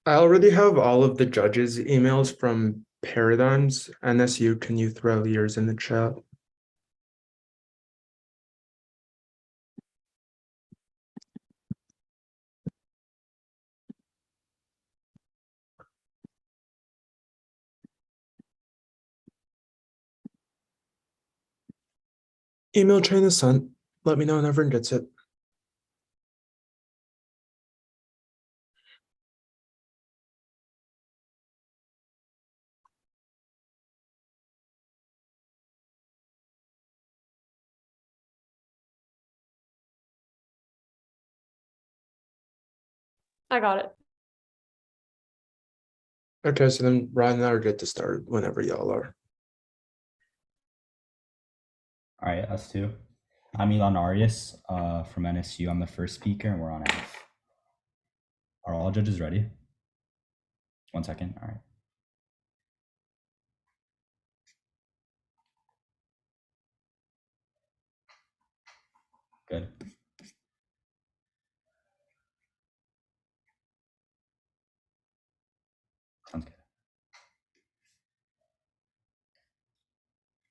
I already have all of the judges' emails from Paradigms. NSU, can you throw yours in the chat? Email chain is sent. Let me know when everyone gets it. I got it. Okay, so then Ryan and I are good to start whenever y'all are. All right, us too. I'm Elon Arias from NSU. I'm the first speaker, and we're on F. Are all judges ready? 1 second. All right. Good. Sounds good.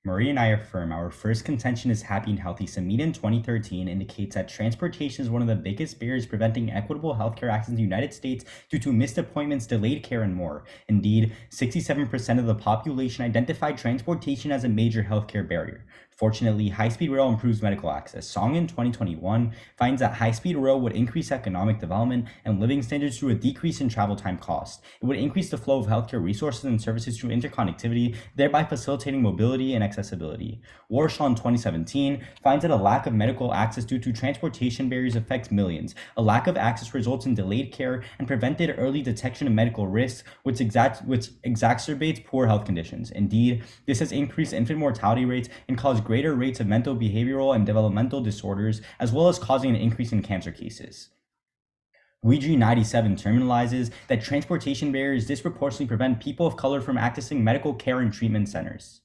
Marie and I affirm our first contention is happy and healthy. Samita in 2013 indicates that transportation is one of the biggest barriers preventing equitable healthcare access in the United States due to missed appointments, delayed care, and more. Indeed, 67% of the population identified transportation as a major healthcare barrier. Fortunately, high-speed rail improves medical access. Song in 2021 finds that high-speed rail would increase economic development and living standards through a decrease in travel time cost. It would increase the flow of healthcare resources and services through interconnectivity, thereby facilitating mobility and accessibility. Warshaw in 2017 finds that a lack of medical access due to transportation barriers affects millions. A lack of access results in delayed care and prevented early detection of medical risks, which exacerbates poor health conditions. Indeed, this has increased infant mortality rates and caused greater rates of mental, behavioral, and developmental disorders, as well as causing an increase in cancer cases. Ouija 97 terminalizes that transportation barriers disproportionately prevent people of color from accessing medical care and treatment centers.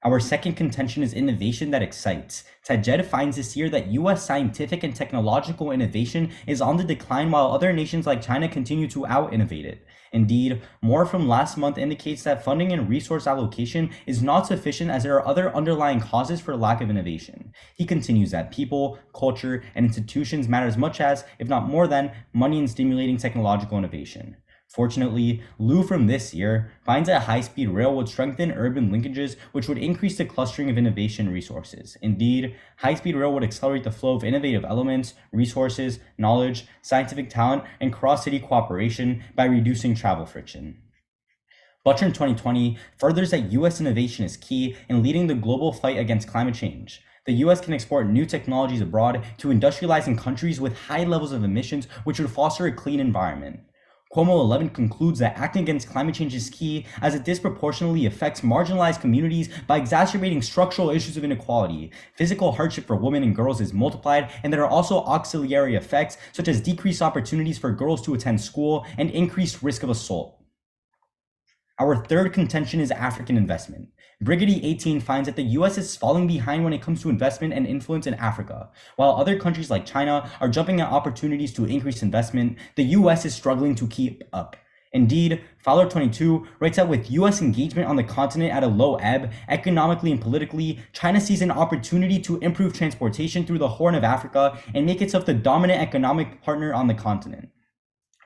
Our second contention is innovation that excites. Tajed finds this year that US scientific and technological innovation is on the decline while other nations like China continue to out-innovate it. Indeed, more from last month indicates that funding and resource allocation is not sufficient as there are other underlying causes for lack of innovation. He continues that people, culture, and institutions matter as much as, if not more than, money in stimulating technological innovation. Fortunately, Liu from this year finds that high-speed rail would strengthen urban linkages, which would increase the clustering of innovation resources. Indeed, high-speed rail would accelerate the flow of innovative elements, resources, knowledge, scientific talent, and cross-city cooperation by reducing travel friction. Butcher in 2020 furthers that US innovation is key in leading the global fight against climate change. The US can export new technologies abroad to industrialize in countries with high levels of emissions, which would foster a clean environment. Cuomo 11 concludes that acting against climate change is key as it disproportionately affects marginalized communities by exacerbating structural issues of inequality. Physical hardship for women and girls is multiplied, and there are also auxiliary effects such as decreased opportunities for girls to attend school and increased risk of assault. Our third contention is African investment. Brigady 18 finds that the US is falling behind when it comes to investment and influence in Africa. While other countries like China are jumping at opportunities to increase investment, the US is struggling to keep up. Indeed, Fowler22 writes that with US engagement on the continent at a low ebb, economically and politically, China sees an opportunity to improve transportation through the Horn of Africa and make itself the dominant economic partner on the continent.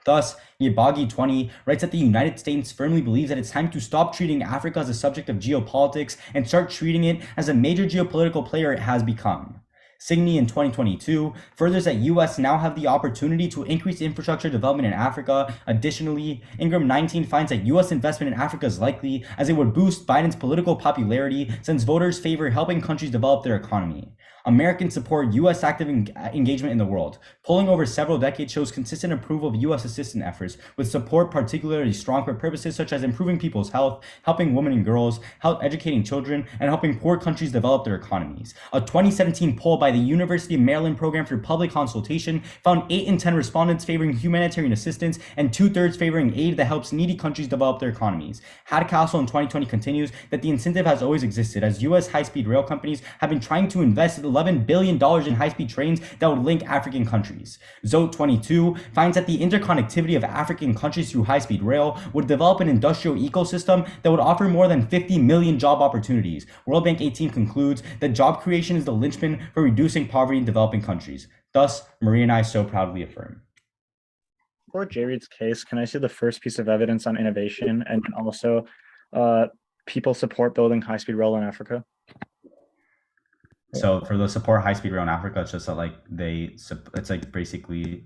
Thus, Yabagi20 writes that the United States firmly believes that it's time to stop treating Africa as a subject of geopolitics and start treating it as a major geopolitical player it has become. Signy in 2022 furthers that US now have the opportunity to increase infrastructure development in Africa. Additionally, Ingram 19 finds that US investment in Africa is likely as it would boost Biden's political popularity since voters favor helping countries develop their economy. Americans support U.S. active engagement in the world. Polling over several decades shows consistent approval of U.S. assistance efforts, with support particularly strong for purposes such as improving people's health, helping women and girls, educating children, and helping poor countries develop their economies. A 2017 poll by the University of Maryland Program for Public Consultation found 8 in 10 respondents favoring humanitarian assistance and 2/3 favoring aid that helps needy countries develop their economies. Hadcastle in 2020 continues that the incentive has always existed as U.S. high-speed rail companies have been trying to invest at the $11 billion in high-speed trains that would link African countries. Zote 22 finds that the interconnectivity of African countries through high-speed rail would develop an industrial ecosystem that would offer more than 50 million job opportunities. World Bank 18 concludes that job creation is the linchpin for reducing poverty in developing countries. Thus, Marie and I so proudly affirm. For J-Reed's case, can I see the first piece of evidence on innovation and also people support building high-speed rail in Africa? So for the support high-speed rail in Africa, it's just that like it's like basically,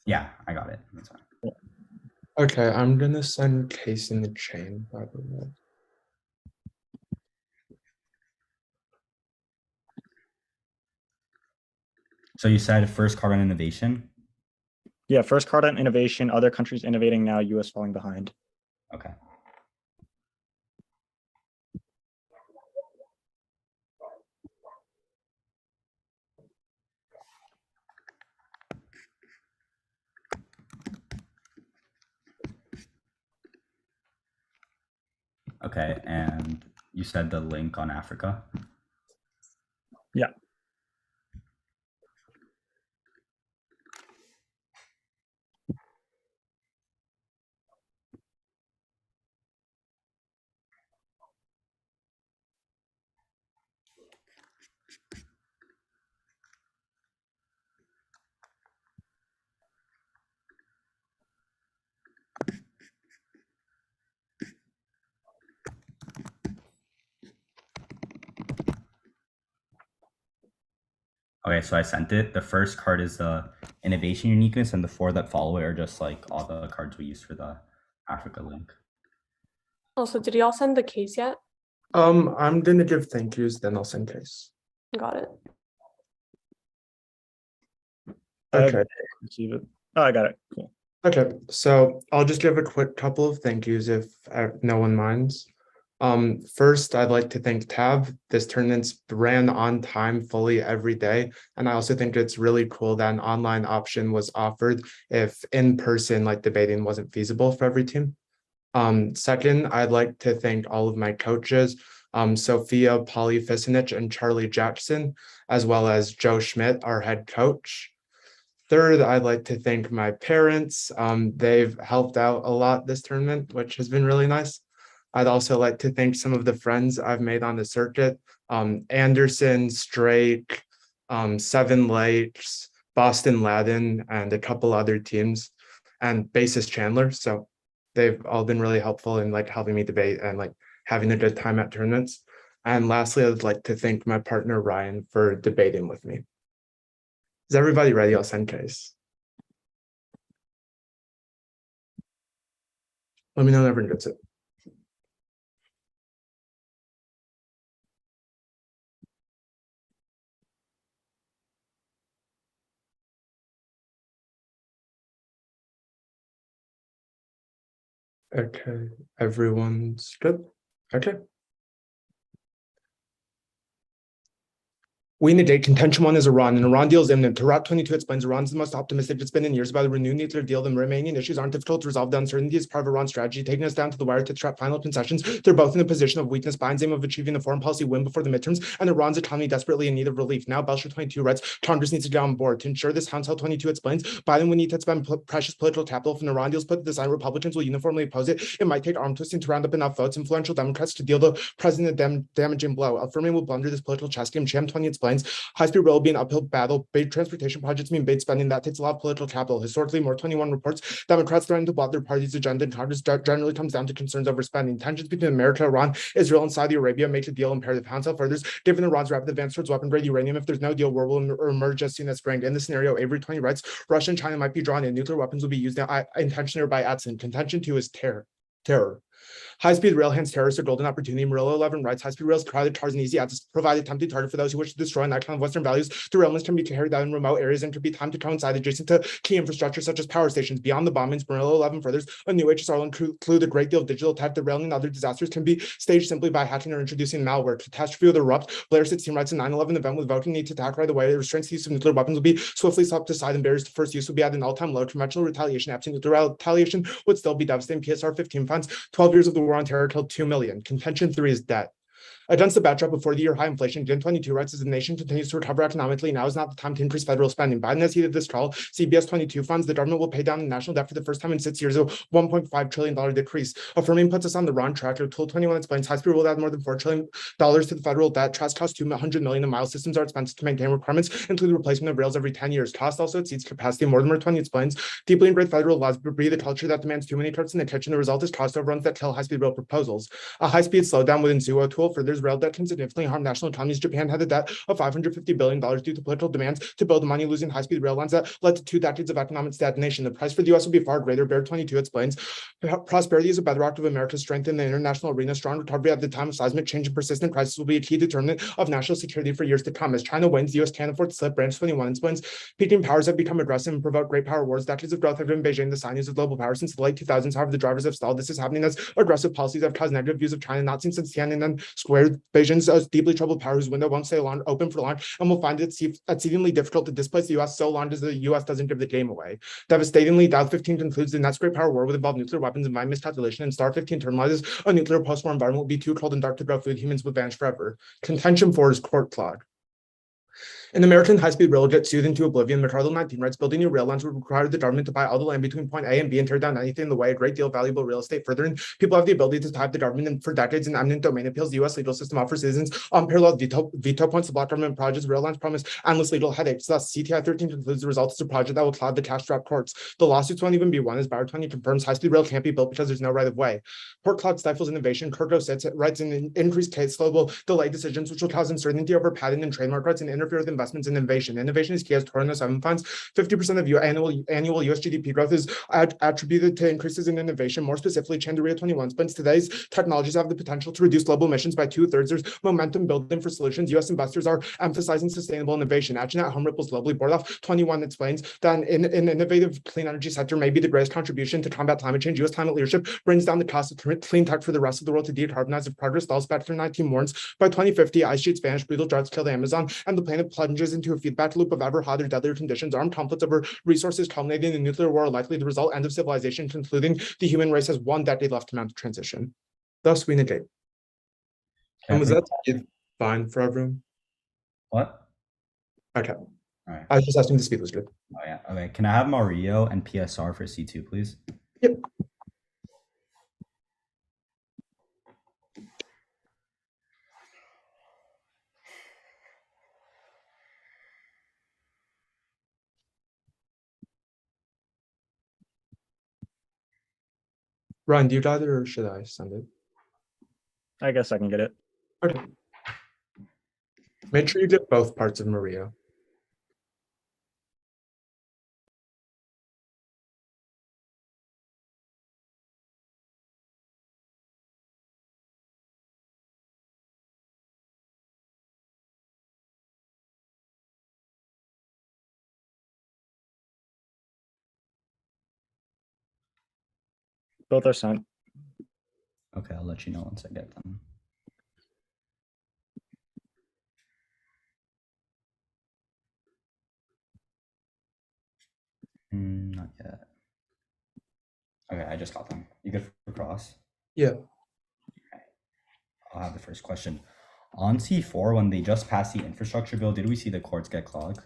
yeah, I got it. That's fine. Okay, I'm gonna send case in the chain, by the way. So you said first card on innovation? Yeah, first card on innovation, other countries innovating now, US falling behind. Okay. Okay, and you said the link on Africa? Yeah. Okay, so I sent it. The first card is the innovation uniqueness, and the 4 that follow it are just like all the cards we used for the Africa link. Also, did y'all send the case yet? I'm gonna give thank yous, then I'll send case. Got it. Okay. Receive it. Oh, I got it. Cool. Okay, so I'll just give a quick couple of thank yous if no one minds. First, I'd like to thank Tab. This tournament's ran on time fully every day, and I also think it's really cool that an online option was offered if in-person like debating wasn't feasible for every team. Second, I'd like to thank all of my coaches, Sophia Polly Fisinich and Charlie Jackson, as well as Joe Schmidt, our head coach. Third, I'd like to thank my parents. They've helped out a lot this tournament, which has been really nice. I'd also like to thank some of the friends I've made on the circuit, Anderson, Strake, Seven Lakes, Boston Latin, and a couple other teams, and bassist Chandler. So they've all been really helpful in like helping me debate and like having a good time at tournaments. And lastly, I'd like to thank my partner Ryan for debating with me. Is everybody ready? I'll send case. Let me know when everyone gets it. Okay, everyone's good. Okay. We negate contention 1 is Iran, and Iran deal is imminent. Route 22 explains Iran's the most optimistic it's been in years about a renewed nuclear deal. The remaining issues aren't difficult to resolve. The uncertainty is part of Iran's strategy, taking us down to the wire to trap final concessions. They're both in a position of weakness. Biden's aim of achieving the foreign policy win before the midterms, and Iran's economy desperately in need of relief. Now, Belcher 22 writes, Congress needs to get on board. To ensure this, Council 22 explains, Biden would need to spend precious political capital if an Iran deal's put to the side. Republicans will uniformly oppose it. It might take arm twisting to round up enough votes. Influential Democrats to deal the president a damaging blow. Affirming will blunder this political chess game. Sham 20 explains, high-speed rail will be an uphill battle. Big transportation projects mean big spending. That takes a lot of political capital. Historically, more 21 reports Democrats threatening to block their party's agenda in Congress generally comes down to concerns over spending. Tensions between America, Iran, Israel, and Saudi Arabia make the deal imperative. Hansel furthers, given Iran's rapid advance towards weapon-grade uranium, if there's no deal, war will emerge as soon as spring. In this scenario, Avery 20 writes, Russia and China might be drawn in. Nuclear weapons will be used intentionally or by accident. Contention 2 is terror. High-speed rail hands terrorists a golden opportunity. Murillo 11 writes, high-speed rails, crowded cars, and easy access provide a tempting target for those who wish to destroy an icon of Western values. Derailments can be carried out in remote areas and can be timed to coincide adjacent to key infrastructure such as power stations. Beyond the bombings, Murillo 11 furthers, a new HSR will include a great deal of digital attack. Derailing and other disasters can be staged simply by hacking or introducing malware. Catastrophe will erupt. Blair 16 writes, a 9/11 event with voting need to attack right away. The restraints to use of nuclear weapons will be swiftly swept aside, and barriers to first use will be at an all-time low. Conventional retaliation, absent nuclear retaliation, would still be devastating. PSR 15 finds 12 years of the war on terror killed 2 million. Contention 3 is debt. Against the backdrop of 40-year high inflation, June 22 writes, as the nation continues to recover economically, now is not the time to increase federal spending. Biden has heeded this call. CBS 22 funds, the government will pay down the national debt for the first time in 6 years, a $1.5 trillion decrease. Affirming puts us on the wrong track. Tool 21 explains high-speed will add more than $4 trillion to the federal debt. Trust costs $200 million, and mile systems are expensive to maintain. Requirements include the replacement of rails every 10 years. Cost also exceeds capacity. Mortimer 20 explains, deeply ingrained federal laws breed a culture that demands too many cooks in the kitchen. The result is cost overruns that kill high-speed rail proposals. A high-speed slowdown would ensue. A tool furthers rail debt can significantly harm national economies. Japan had a debt of $550 billion due to political demands to build money-losing high-speed rail lines that led to 2 decades of economic stagnation. The price for the U.S. would be far greater. Bear 22 explains, prosperity is a bedrock of America's strength in the international arena. Strong recovery at the time of seismic change and persistent crisis will be a key determinant of national security for years to come. As China wins, the U.S. can't afford to slip. Branch 21 explains, peaking powers have become aggressive and provoked great power wars. Decades of growth have given Beijing the sinews of global power since the late 2000s. However, the drivers have stalled. This is happening as aggressive policies have caused negative views of China not seen since Tiananmen Square. Beijing's a deeply troubled power whose window won't stay open for long, and will find it exceedingly difficult to displace the U.S. so long as the U.S. doesn't give the game away. Devastatingly, Dow 15 concludes the next great power war would involve nuclear weapons and my miscalculation, and Star 15 terminalizes a nuclear post-war environment will be too cold and dark to grow food. Humans would vanish forever. Contention 4 is court clog. An American high-speed rail gets soothed into oblivion. McCardle 19 writes, building new rail lines would require the government to buy all the land between point A and B and tear down anything in the way, a great deal of valuable real estate. Further, people have the ability to type the government, and for decades in eminent domain appeals, the U.S. legal system offers citizens unparalleled veto points to block government projects. Rail lines promise endless legal headaches. Thus, CTI 13 concludes the result is a project that will cloud the cash-strapped courts. The lawsuits won't even be won, as Bauer 20 confirms high-speed rail can't be built because there's no right of way. Court cloud stifles innovation. Kirko writes, an increased case flow will delay decisions, which will cause uncertainty over patent and trademark rights and interfere with investments in innovation. Innovation is key, as Torino 7 finds. 50% of annual US GDP growth is attributed to increases in innovation. More specifically, Chandaria 21 spends today's technologies have the potential to reduce global emissions by 2/3. There's momentum building for solutions. US investors are emphasizing sustainable innovation. Action at home ripples globally. Bordoff 21 explains that an innovative clean energy sector may be the greatest contribution to combat climate change. US climate leadership brings down the cost of clean tech for the rest of the world to decarbonize. If progress stalls, Factor 19 warns, by 2050, ice sheets vanish, brutal droughts kill the Amazon, and the planet plunges into a feedback loop of ever hotter, deadlier conditions. Armed conflicts over resources culminating in nuclear war are likely to result. End of civilization, concluding the human race has 1 decade left to mount transition. Thus, we negate. And was that fine for everyone? What? Okay. All right. I was just asking the speed was good. Oh yeah. Okay. Can I have Mario and PSR for C2, please? Yep. Ryan, do you got it or should I send it? I guess I can get it. Okay. Make sure you get both parts of Maria. Both are sent. Okay, I'll let you know once I get them. Not yet. Okay, I just got them. You good for cross? Yeah. Okay. I'll have the first question. On C4, when they just passed the infrastructure bill, did we see the courts get clogged?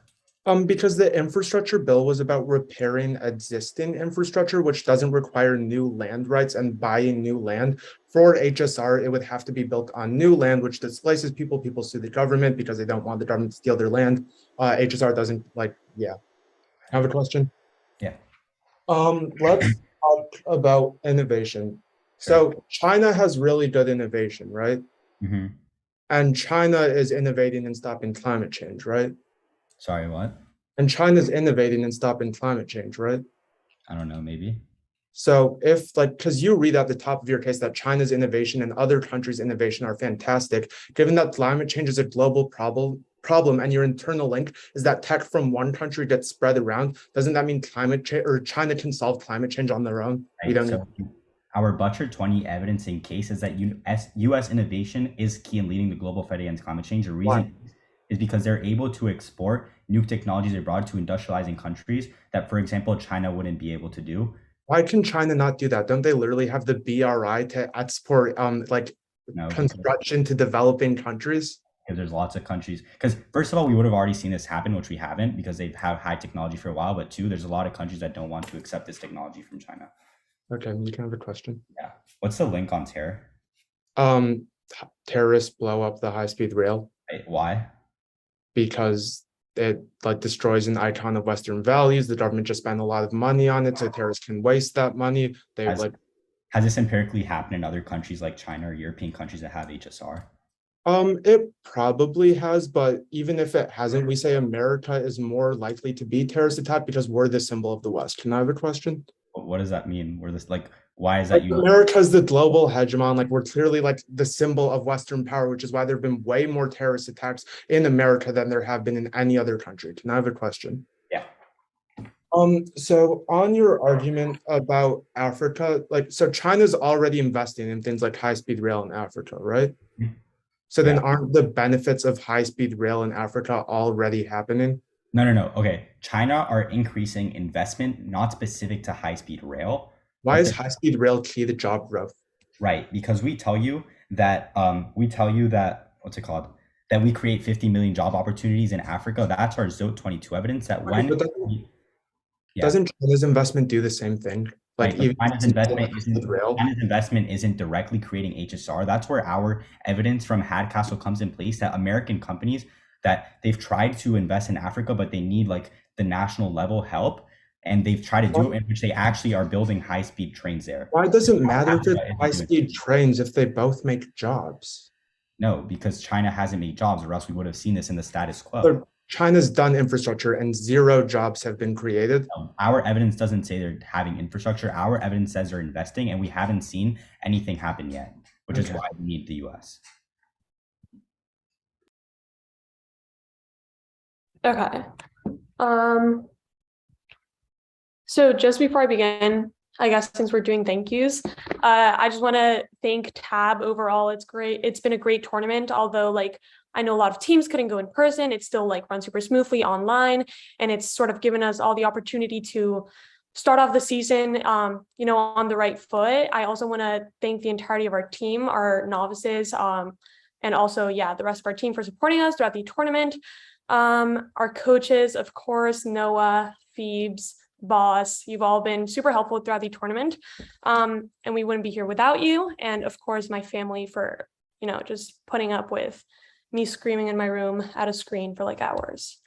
Because the infrastructure bill was about repairing existing infrastructure, which doesn't require new land rights and buying new land. For HSR, it would have to be built on new land, which displaces people. People sue the government because they don't want the government to steal their land. HSR doesn't yeah. Have a question? Yeah. Let's talk about innovation. Sure. So China has really good innovation, right? Mm-hmm. And China is innovating in stopping climate change, right? Sorry, what? And China's innovating in stopping climate change, right? I don't know, maybe. So if because you read at the top of your case that China's innovation and other countries' innovation are fantastic, given that climate change is a global problem and your internal link is that tech from one country gets spread around, doesn't that mean climate change or China can solve climate change on their own? Right. We don't So need. our Butcher 20 evidencing case is that US innovation is key in leading the global fight against climate change. The reason is because they're able to export new technologies abroad to industrializing countries that, for example, China wouldn't be able to do. Why can China not do that? Don't they literally have the BRI to export No, construction to developing countries? because there's lots of countries. Because first of all, we would have already seen this happen, which we haven't, because they've had high technology for a while. But two, there's a lot of countries that don't want to accept this technology from China. Okay, you can have a question. Yeah. What's the link on Terror? Terrorists blow up the high-speed rail Right, why? because it like destroys an icon of Western values. The government just spent a lot of money on it, so terrorists can waste that money. They Has, like has this empirically happened in other countries like China or European countries that have HSR? It probably has, but even if it hasn't, we say America is more likely to be terrorist attack because we're the symbol of the West. Can I have a question? What does that mean? We're this like, why is that Like unique? America's the global hegemon, like we're clearly like the symbol of Western power, which is why there have been way more terrorist attacks in America than there have been in any other country. Can I have a question? Yeah. So on your argument about Africa, like so China's already investing in things like high-speed rail in Africa, right? So then Yeah. aren't the benefits of high-speed rail in Africa already happening? No. Okay. China are increasing investment, not specific to high-speed rail. Why is high-speed rail key to job growth? Right, because we tell you that what's it called? That we create 50 million job opportunities in Africa. That's our ZOTE 22 evidence that Okay, when but doesn't China's investment do the same thing? Like right, even China's rail. investment isn't directly creating HSR. That's where our evidence from Hadcastle comes in place, that American companies that they've tried to invest in Africa, but they need like the national level help. And they've tried to do it, in which they actually are building high-speed trains there. Why does it matter if it's Africa isn't high-speed trains if they both make jobs? No, because China hasn't made jobs, or else we would have seen this in the status quo. So China's done infrastructure and 0 jobs have been created. Our evidence doesn't say they're having infrastructure. Our evidence says they're investing, and we haven't seen anything happen yet, which is why we need the US. Okay. So just before I begin, I guess since we're doing thank yous, I just want to thank Tab overall. It's great. It's been a great tournament, although like I know a lot of teams couldn't go in person. It's still like run super smoothly online, and it's sort of given us all the opportunity to start off the season, on the right foot. I also want to thank the entirety of our team, our novices, and also, the rest of our team for supporting us throughout the tournament. Our coaches, of course, Noah, Phoebes, Boss, you've all been super helpful throughout the tournament. And we wouldn't be here without you. And of course, my family for, just putting up with me screaming in my room at a screen for like hours.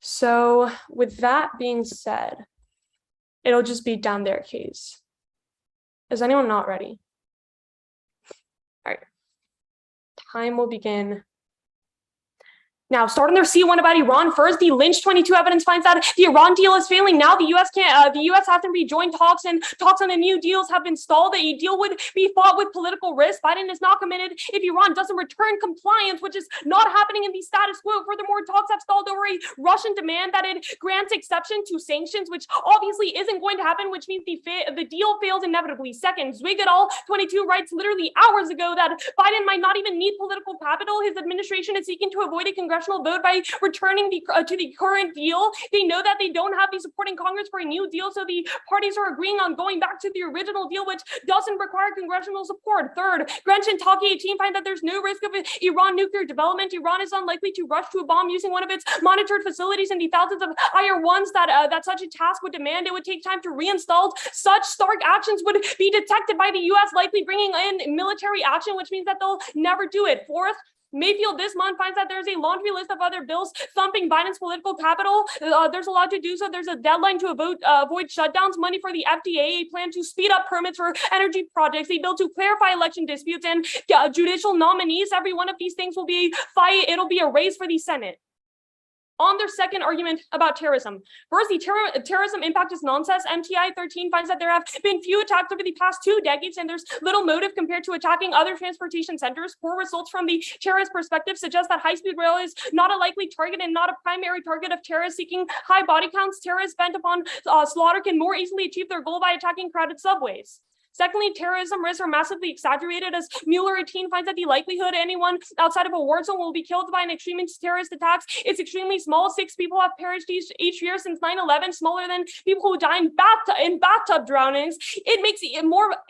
So with that being said, it'll just be down there case. Is anyone not ready? All right. Time will begin. Now, starting their C1 about Iran first, the Lynch 22 evidence finds that the Iran deal is failing. Now the U.S. hasn't rejoined talks, and talks on the new deals have been stalled. A deal would be fought with political risk. Biden is not committed if Iran doesn't return compliance, which is not happening in the status quo. Furthermore, talks have stalled over a Russian demand that it grants exception to sanctions, which obviously isn't going to happen, which means the deal fails inevitably. Second, Zwigadal 22 writes literally hours ago that Biden might not even need political capital. His administration is seeking to avoid a congressional vote by returning to the current deal. They know that they don't have the support in Congress for a new deal, so the parties are agreeing on going back to the original deal, which doesn't require congressional support. Third, Grench and Taki 18 find that there's no risk of Iran nuclear development. Iran is unlikely to rush to a bomb using one of its monitored facilities, and the thousands of IR-1s that such a task would demand. It would take time to reinstall. Such stark actions would be detected by the U.S., likely bringing in military action, which means that they'll never do it. Fourth, Mayfield this month finds that there's a laundry list of other bills thumping Biden's political capital. There's a lot to do, so there's a deadline to avoid shutdowns, money for the FDA, a plan to speed up permits for energy projects, a bill to clarify election disputes, and judicial nominees. Every one of these things will be a fight. It'll be a race for the Senate. On their second argument about terrorism. First, the terrorism impact is nonsense. MTI 13 finds that there have been few attacks over the past 2 decades, and there's little motive compared to attacking other transportation centers. Poor results from the terrorist perspective suggest that high-speed rail is not a likely target and not a primary target of terrorists seeking high body counts. Terrorists bent upon slaughter can more easily achieve their goal by attacking crowded subways. Secondly, terrorism risks are massively exaggerated, as Mueller 18 finds that the likelihood anyone outside of a war zone will be killed by an extremist terrorist attacks is extremely small. 6 people have perished each year since 9/11, smaller than people who die in bathtub drownings. It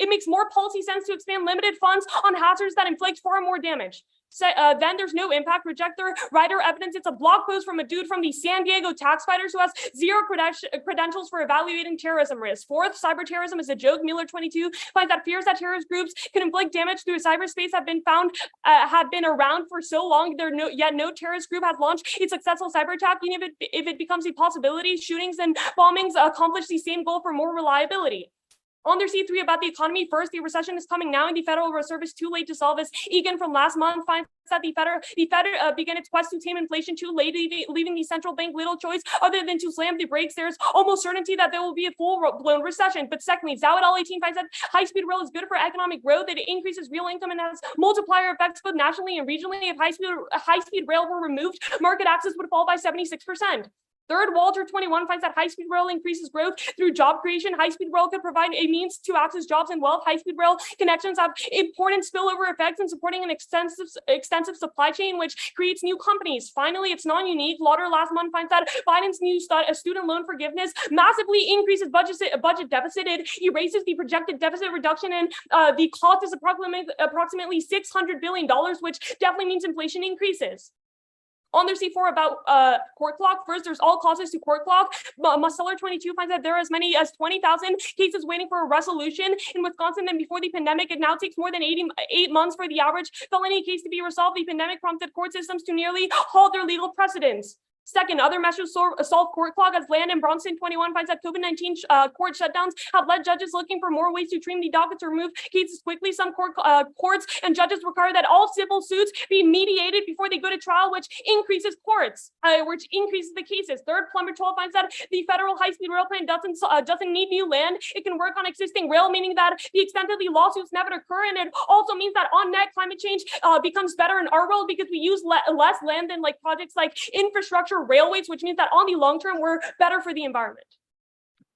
makes more policy sense to expand limited funds on hazards that inflict far more damage. Then there's no impact rejector. Writer evidence. It's a blog post from a dude from the San Diego tax fighters who has zero credentials for evaluating terrorism risk. Fourth, cyber terrorism is a joke. Mueller 22 finds that fears that terrorist groups can inflict damage through cyberspace have been around for so long. Yet no terrorist group has launched a successful cyber attack. Even if it becomes a possibility, shootings and bombings accomplish the same goal for more reliability. On their C3 about the economy, first, the recession is coming now and the Federal Reserve is too late to solve this. Egan from last month finds that the Fed began its quest to tame inflation too late, leaving the central bank little choice other than to slam the brakes. There's almost certainty that there will be a full-blown recession. But secondly, Zawad Al-18 finds that high-speed rail is good for economic growth. It increases real income and has multiplier effects both nationally and regionally. If high-speed rail were removed, market access would fall by 76%. Third, Walter 21 finds that high-speed rail increases growth through job creation. High-speed rail could provide a means to access jobs and wealth. High-speed rail connections have important spillover effects in supporting an extensive supply chain, which creates new companies. Finally, it's non-unique. Lauder last month finds that Biden's new student loan forgiveness massively increases budget deficit. It erases the projected deficit reduction, and the cost is approximately $600 billion, which definitely means inflation increases. On their C4 about court clock, first, there's all causes to court clock. Musteller 22 finds that there are as many as 20,000 cases waiting for a resolution in Wisconsin. And before the pandemic, it now takes more than 8 months for the average felony case to be resolved. The pandemic prompted court systems to nearly halt their legal precedents. Second, other measures solve court clock, as Land and Bronson 21 finds that COVID-19 court shutdowns have led judges looking for more ways to trim the docket to remove cases quickly. Some courts and judges require that all civil suits be mediated before they go to trial, which increases the cases. Third, Plumber 12 finds that the federal high-speed rail plan doesn't need new land. It can work on existing rail, meaning that the extent of the lawsuits never occur, and it also means that on net climate change becomes better in our world because we use less land than like projects like infrastructure railways, which means that on the long term, we're better for the environment.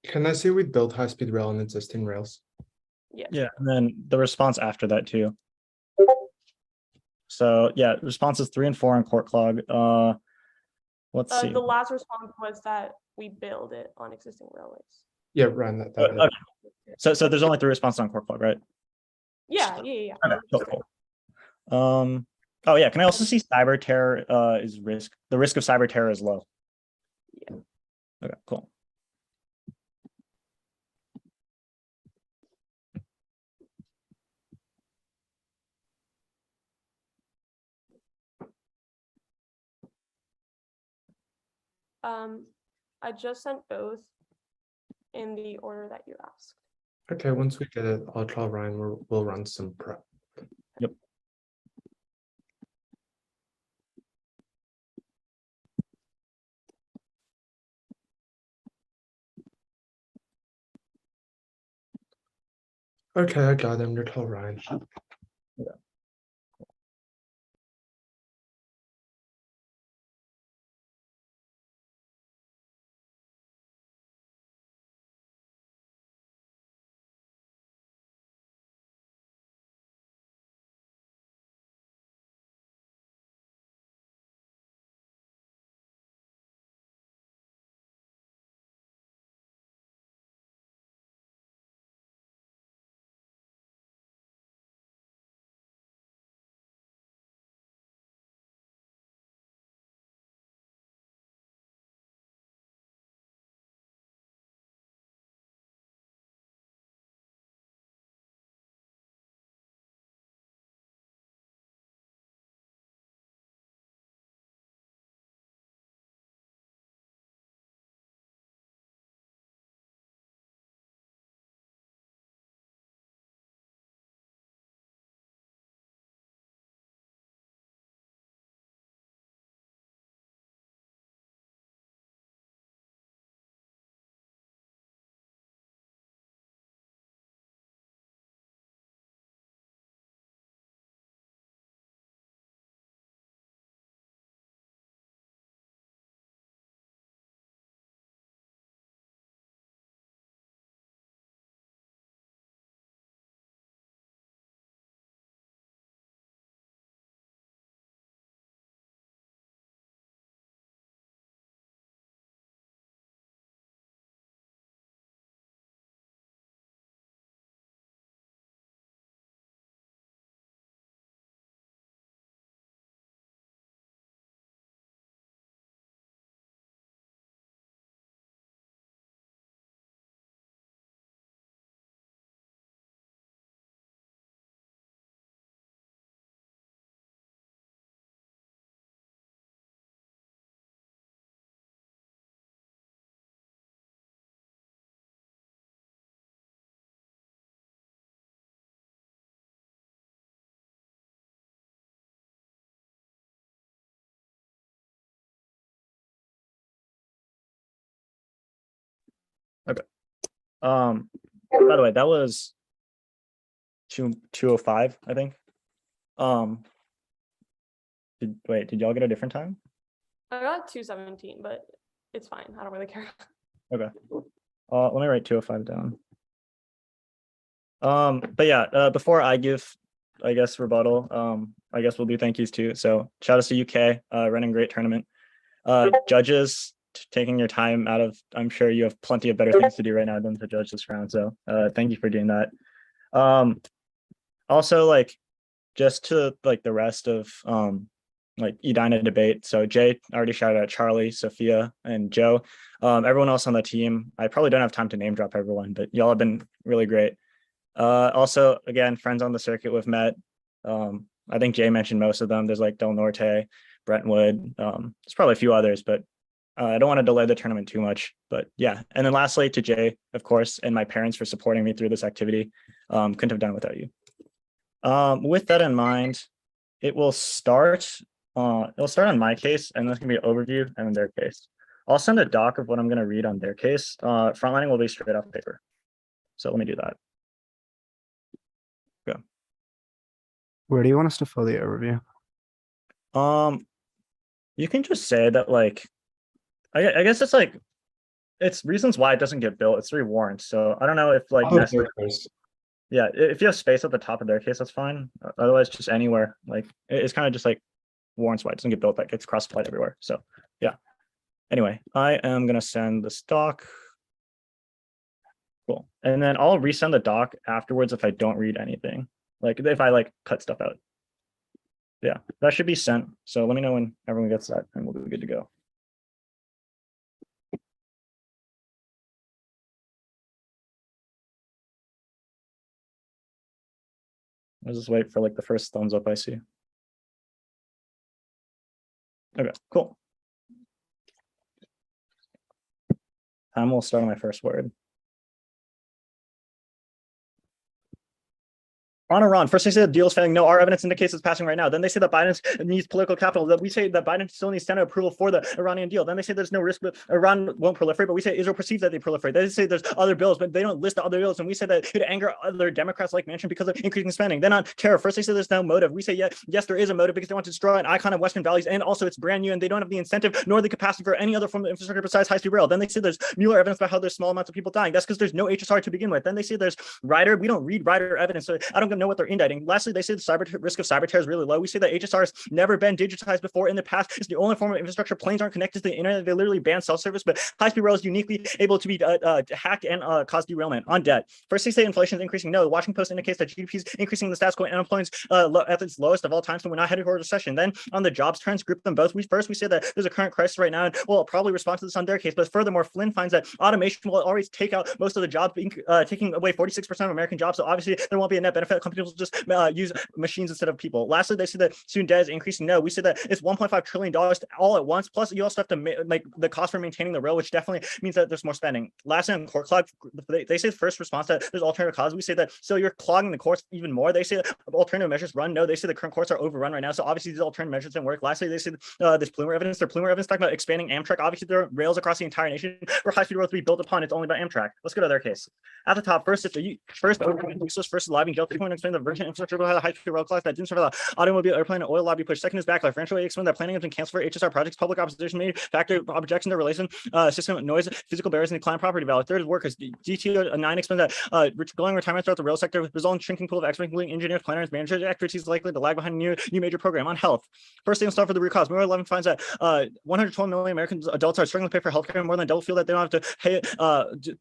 Can I say we build high-speed rail on existing rails? Yeah, and then the response after that too. So yeah, responses 3 and 4 on court clog. Let's see. The last response was that we build it on existing railways. Yeah, Ryan, that Okay. So there's only 3 responses on court clog, right? Yeah. Okay, cool. Oh yeah, can I also see cyber terror is risk? The risk of cyber terror is low. Yeah. Okay, cool. I just sent both in the order that you asked. Okay, once we get it, I'll tell Ryan. We'll run some prep. Yep. Okay, I got him. You're tell Ryan. Yeah. By the way, that was 2:05, I think. Did y'all get a different time? I got 2:17, but it's fine. I don't really care. Okay. Let me write 2:05 down. But yeah, before I give, I guess, rebuttal, I guess we'll do thank yous too. So shout out to UK, running great tournament. Judges, taking your time out of, I'm sure you have plenty of better things to do right now than to judge this round. So thank you for doing that. Also, like, just to like the rest of like Edina debate. So Jay already shouted out Charlie, Sophia, and Joe. Everyone else on the team, I probably don't have time to name drop everyone, but y'all have been really great. Also, again, friends on the circuit we've met. I think Jay mentioned most of them. There's like Del Norte, Brentwood. There's probably a few others, but I don't want to delay the tournament too much. But yeah, and then lastly to Jay, of course, and my parents for supporting me through this activity. Couldn't have done without you. With that in mind, it will start. It'll start on my case, and this can be an overview, and then their case. I'll send a doc of what I'm going to read on their case. Frontlining will be straight off paper. So let me do that. Go. Where do you want us to fill the overview? You can just say that, like, I guess it's like, it's reasons why it doesn't get built. It's 3 warrants. So I don't know if like, yeah, if you have space at the top of their case, that's fine. Otherwise, just anywhere. Like, it's kind of just like warrants why it doesn't get built. That gets cross-applied everywhere. So yeah. Anyway, I am gonna send this doc. Cool. And then I'll resend the doc afterwards if I don't read anything. Like if I like cut stuff out. Yeah, that should be sent. So let me know when everyone gets that and we'll be good to go. I'll just wait for like the first thumbs up I see. Okay, cool. Time will start on my first word. On Iran, first they say the deal is failing. No, our evidence indicates it's passing right now. Then they say that Biden needs political capital. That we say that Biden still needs Senate approval for the Iranian deal. Then they say there's no risk, but Iran won't proliferate. But we say Israel perceives that they proliferate. They say there's other bills, but they don't list the other bills. And we say that it could anger other Democrats like Manchin because of increasing spending. Then on terror, first they say there's no motive. We say yes, there is a motive because they want to destroy an icon of Western values, and also it's brand new, and they don't have the incentive nor the capacity for any other form of infrastructure besides high-speed rail. Then they say there's Mueller evidence about how there's small amounts of people dying. That's because there's no HSR to begin with. Then they say there's Ryder. We don't read Ryder evidence, so I don't know what they're indicting. Lastly, they say the risk of cyber terror is really low. We say that HSR has never been digitized before in the past. It's the only form of infrastructure. Planes aren't connected to the internet. They literally ban cell service, but high-speed rail is uniquely able to be hacked and cause derailment. On debt, first they say inflation is increasing. No, the Washington Post indicates that GDP is increasing. The status quo and unemployment at its lowest of all time, so we're not headed toward a recession. Then on the jobs trends, group them both. We say that there's a current crisis right now, and we'll probably respond to this on their case. But furthermore, Flynn finds that automation will always take out most of the jobs, taking away 46% of American jobs. So obviously there won't be a net benefit. Companies will just use machines instead of people. Lastly, they say that student debt is increasing. No, we say that it's $1.5 trillion all at once. Plus, you also have to make the cost for maintaining the rail, which definitely means that there's more spending. Lastly, on court clog, they say the first response that there's alternative causes. We say that so you're clogging the courts even more. They say that alternative measures run. No, they say the current courts are overrun right now. So obviously these alternative measures didn't work. Lastly, they say there's Plumer evidence. There's Plumer evidence talking about expanding Amtrak. Obviously, there are rails across the entire nation for high-speed rails to be built upon. It's only by Amtrak. Let's go to their case. At the top, first, first live guilt. They want to explain the virgin infrastructure will have a high-speed rail class that didn't serve the automobile, airplane, and oil lobby push. Second is backlash. Financially explained that planning has been canceled for HSR projects. Public opposition made factor objection to relation system noise, physical barriers, and decline property value. Third is workers. GTO 9 explained that glowing retirement throughout the rail sector result in shrinking pool of experts, including engineers, planners, managers. Expertise likely to lag behind a new major program. On health, first thing start for the root cause. Mueller 11 finds that 112 million American adults are struggling to pay for healthcare. More than double feel that they don't have to pay.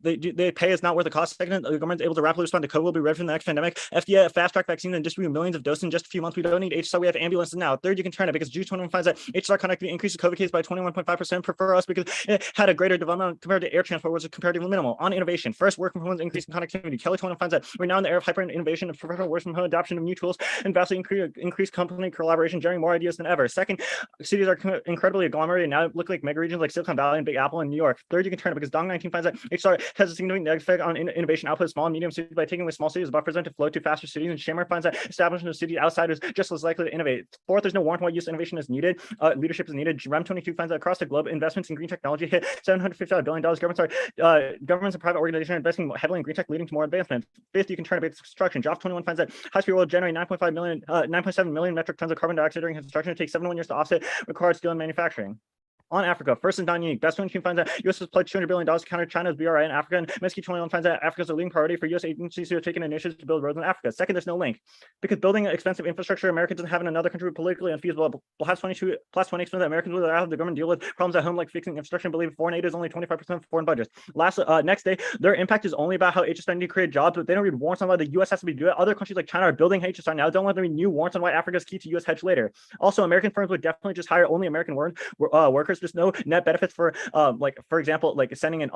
They pay is not worth the cost. Second, the government is able to rapidly respond to COVID. Will be ready for the next pandemic. FDA fast track vaccines and distribute millions of doses in just a few months. We don't need HSR. We have ambulances now. Third, you can turn it because G21 finds that HSR connectivity increases COVID case by 21.5%. Prefer us because it had a greater development compared to air transport, which is comparatively minimal. On innovation, first, work from home is increasing connectivity. Kelly 21 finds that we're now in the era of hyper innovation of professional work from home, adoption of new tools, and vastly increased company collaboration, generating more ideas than ever. Second, cities are incredibly agglomerated now look like mega regions like Silicon Valley and Big Apple and New York. Third, you can turn it because Dong 19 finds that HSR has a significant negative effect on innovation output of small and medium cities by taking away small cities as buffers to flow to faster cities. And Shammer finds that establishment of cities outside is just as likely to innovate. Fourth, there's no warrant why use innovation is needed. Leadership is needed. REM 22 finds that across the globe, investments in green technology hit $755 billion. Governments and private organizations are investing heavily in green tech, leading to more advancement. Fifth, you can turn a basic construction. Job 21 finds that high-speed rail will generate 9.7 million metric tons of carbon dioxide during construction. It takes 71 years to offset required steel and manufacturing. On Africa, first is not unique. Best 22 finds that U.S. has pledged $200 billion to counter China's BRI in Africa, and Mesky 21 finds that Africa is a leading priority for U.S. agencies who have taken initiatives to build roads in Africa. Second, there's no link. Because building expensive infrastructure America doesn't have in another country politically unfeasible. Plus 22 explains that Americans will have the government deal with problems at home like fixing infrastructure and believe foreign aid is only 25% of foreign budgets. Next day, their impact is only about how HS9 to create jobs, but they don't read warrants on why the U.S. has to be doing it. Other countries like China are building HS9 now. Don't let them read new warrants on why Africa is key to U.S. hedge later. Also, American firms would definitely just hire only American workers. There's no net benefits for for example, sending in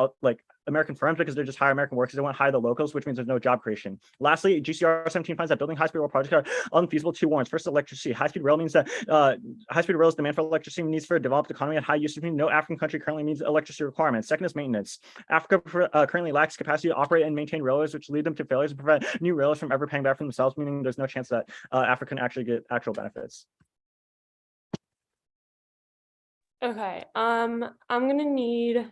American firms because they're just hire American workers. They want to hire the locals, which means there's no job creation. Lastly, GCR 17 finds that building high-speed rail projects are unfeasible. Two warrants. First, electricity. High-speed rail means that high-speed rail's demand for electricity needs for a developed economy and high usage means no African country currently means electricity requirements. Second is maintenance. Africa currently lacks capacity to operate and maintain railways, which lead them to failures and prevent new railways from ever paying back for themselves, meaning there's no chance that Africa can actually get actual benefits. Okay, I'm gonna need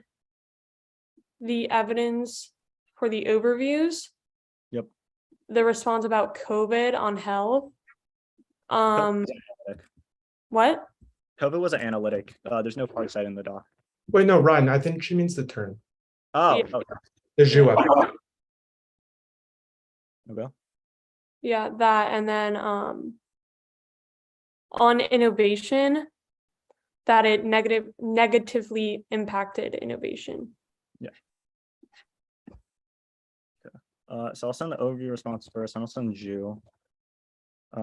the evidence for the overviews. Yep. The response about COVID on health. What? COVID was an analytic. There's no part site in the doc. Wait, no, Ryan, I think she means the turn. Oh, Yeah. okay. The Jua. Okay. Yeah, that, and then on innovation, that it negatively impacted innovation. Yeah. Okay. So I'll send the overview response first, and I'll send Ju. By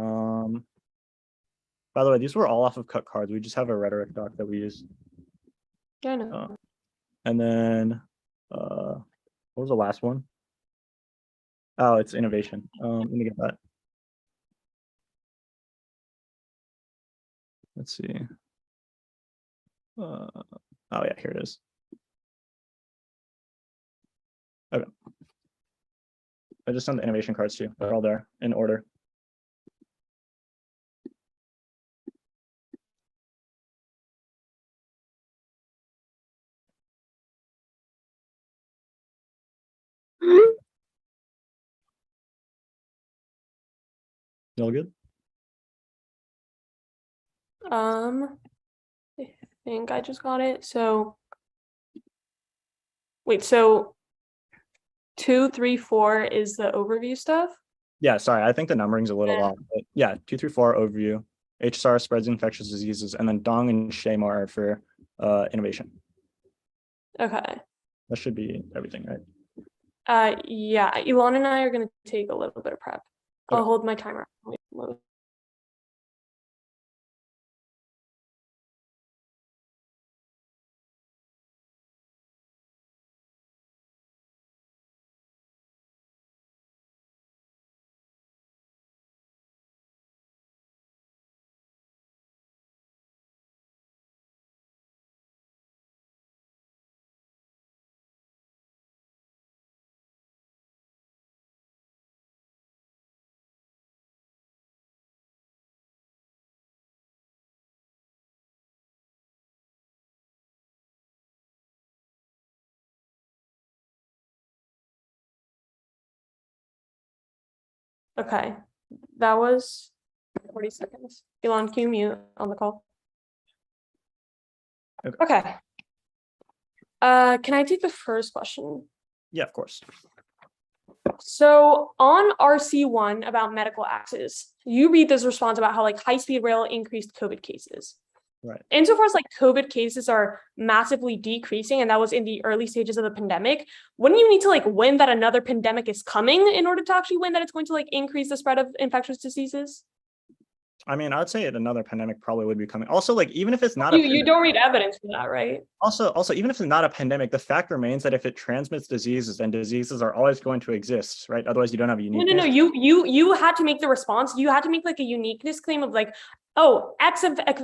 the way, these were all off of cut cards. We just have a rhetoric doc that we use. Yeah, I know. And then what was the last one? Oh, it's innovation. Let me get that. Let's see. Oh yeah, here it is. Okay. I just sent the innovation cards too. They're all there in order. You all good? I think I just got it. So wait, so 2, 3, 4 is the overview stuff? Yeah, sorry, I think the numbering's a little off. But yeah, 2 through 4 overview, HSR spreads infectious diseases, and then Dong and Shema are for innovation. Okay. That should be everything, right? Yeah, Elon and I are gonna take a little bit of prep. I'll Okay. hold my timer. Okay, that was 40 seconds. Elon, can you mute on the call? Okay. Can I take the first question? Yeah, of course. So on RC1 about medical access, you read this response about how high-speed rail increased COVID cases. Right. Insofar as COVID cases are massively decreasing, and that was in the early stages of the pandemic, wouldn't you need to win that another pandemic is coming in order to actually win that it's going to increase the spread of infectious diseases? I mean, I'd say another pandemic probably would be coming. Also, even if it's not you don't read evidence for that, right? Also, even if it's not a pandemic, the fact remains that if it transmits diseases, then diseases are always going to exist, right? Otherwise, you don't have a uniqueness. No. You had to make the response. You had to make a uniqueness claim of oh,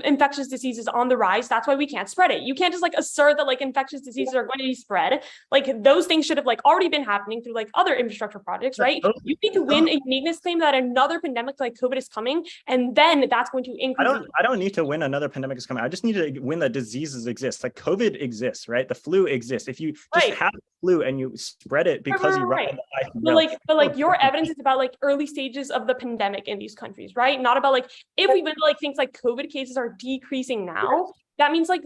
infectious disease is on the rise. That's why we can't spread it. You can't just like assert that like infectious diseases are going to be spread. Like those things should have like already been happening through like other infrastructure projects, right? You need to win a uniqueness claim that another pandemic like COVID is coming, and then that's going to increase. I don't need to win another pandemic is coming. I just need to win that diseases exist. Like COVID exists, right? The flu exists. If you just have the flu and you spread it because you run but like your evidence is about like early stages of the pandemic in these countries, right? Not about like if we win like things like COVID cases are decreasing now, that means like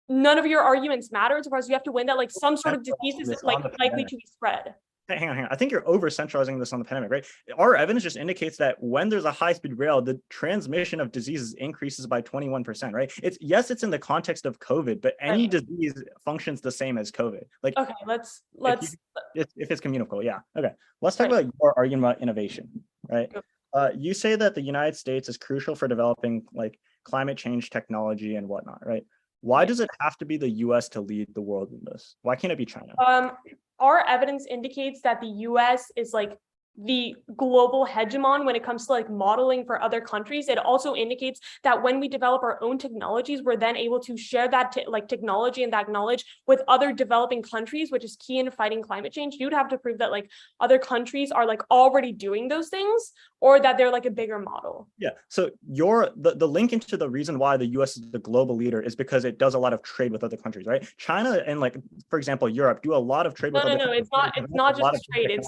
none of your arguments matter as far as you have to win that like some sort of disease is like likely to be spread. Hang on. I think you're over centralizing this on the pandemic, right? Our evidence just indicates that when there's a high-speed rail, the transmission of diseases increases by 21%, right? It's in the context of COVID, but any disease functions the same as COVID. Like, okay, let's if it's communicable, yeah. Okay, let's talk about your argument about innovation, right? You say that the United States is crucial for developing like climate change technology and whatnot, right? Why does it have to be the US to lead the world in this? Why can't it be China? Our evidence indicates that the US is like the global hegemon when it comes to like modeling for other countries. It also indicates that when we develop our own technologies, we're then able to share that like technology and that knowledge with other developing countries, which is key in fighting climate change. You'd have to prove that like other countries are like already doing those things, or that they're like a bigger model. Yeah. So the link into the reason why the US is the global leader is because it does a lot of trade with other countries, right? China and like, for example, Europe do a lot of trade with other countries. It's not just trade.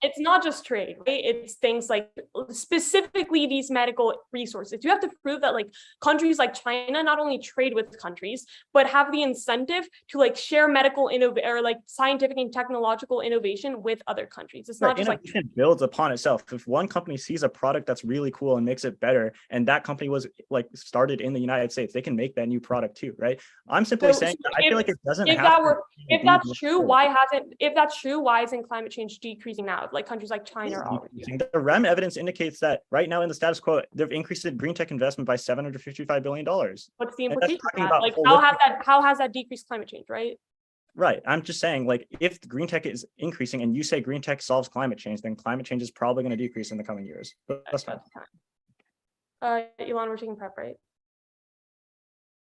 It's not just trade, right? It's things like specifically these medical resources. You have to prove that like countries like China not only trade with countries, but have the incentive to like share medical or like scientific and technological innovation with other countries. It's not just like it builds upon itself. If one company sees a product that's really cool and makes it better, and that company was like started in the United States, they can make that new product too, right? I'm simply saying I feel like it doesn't have if that's true, why isn't climate change decreasing now? Like countries like China are already doing. The REM evidence indicates that right now in the status quo, they've increased the green tech investment by $755 billion. What's the implication of that? Like how has that decreased climate change, right? Right. I'm just saying, like, if green tech is increasing and you say green tech solves climate change, then climate change is probably going to decrease in the coming years. But that's fine. Elon, we're taking prep, right?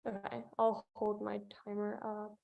Okay, I'll hold my timer up.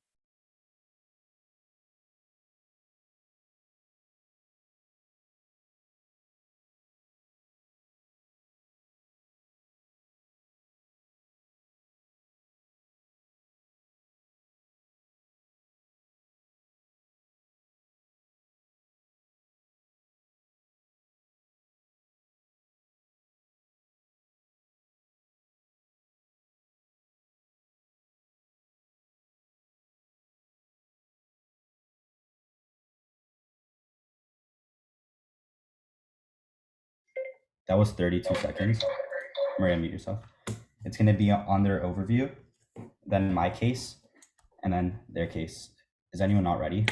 That was 32 seconds. Maria, mute yourself. It's going to be on their overview, then my case, and then their case. Is anyone not ready?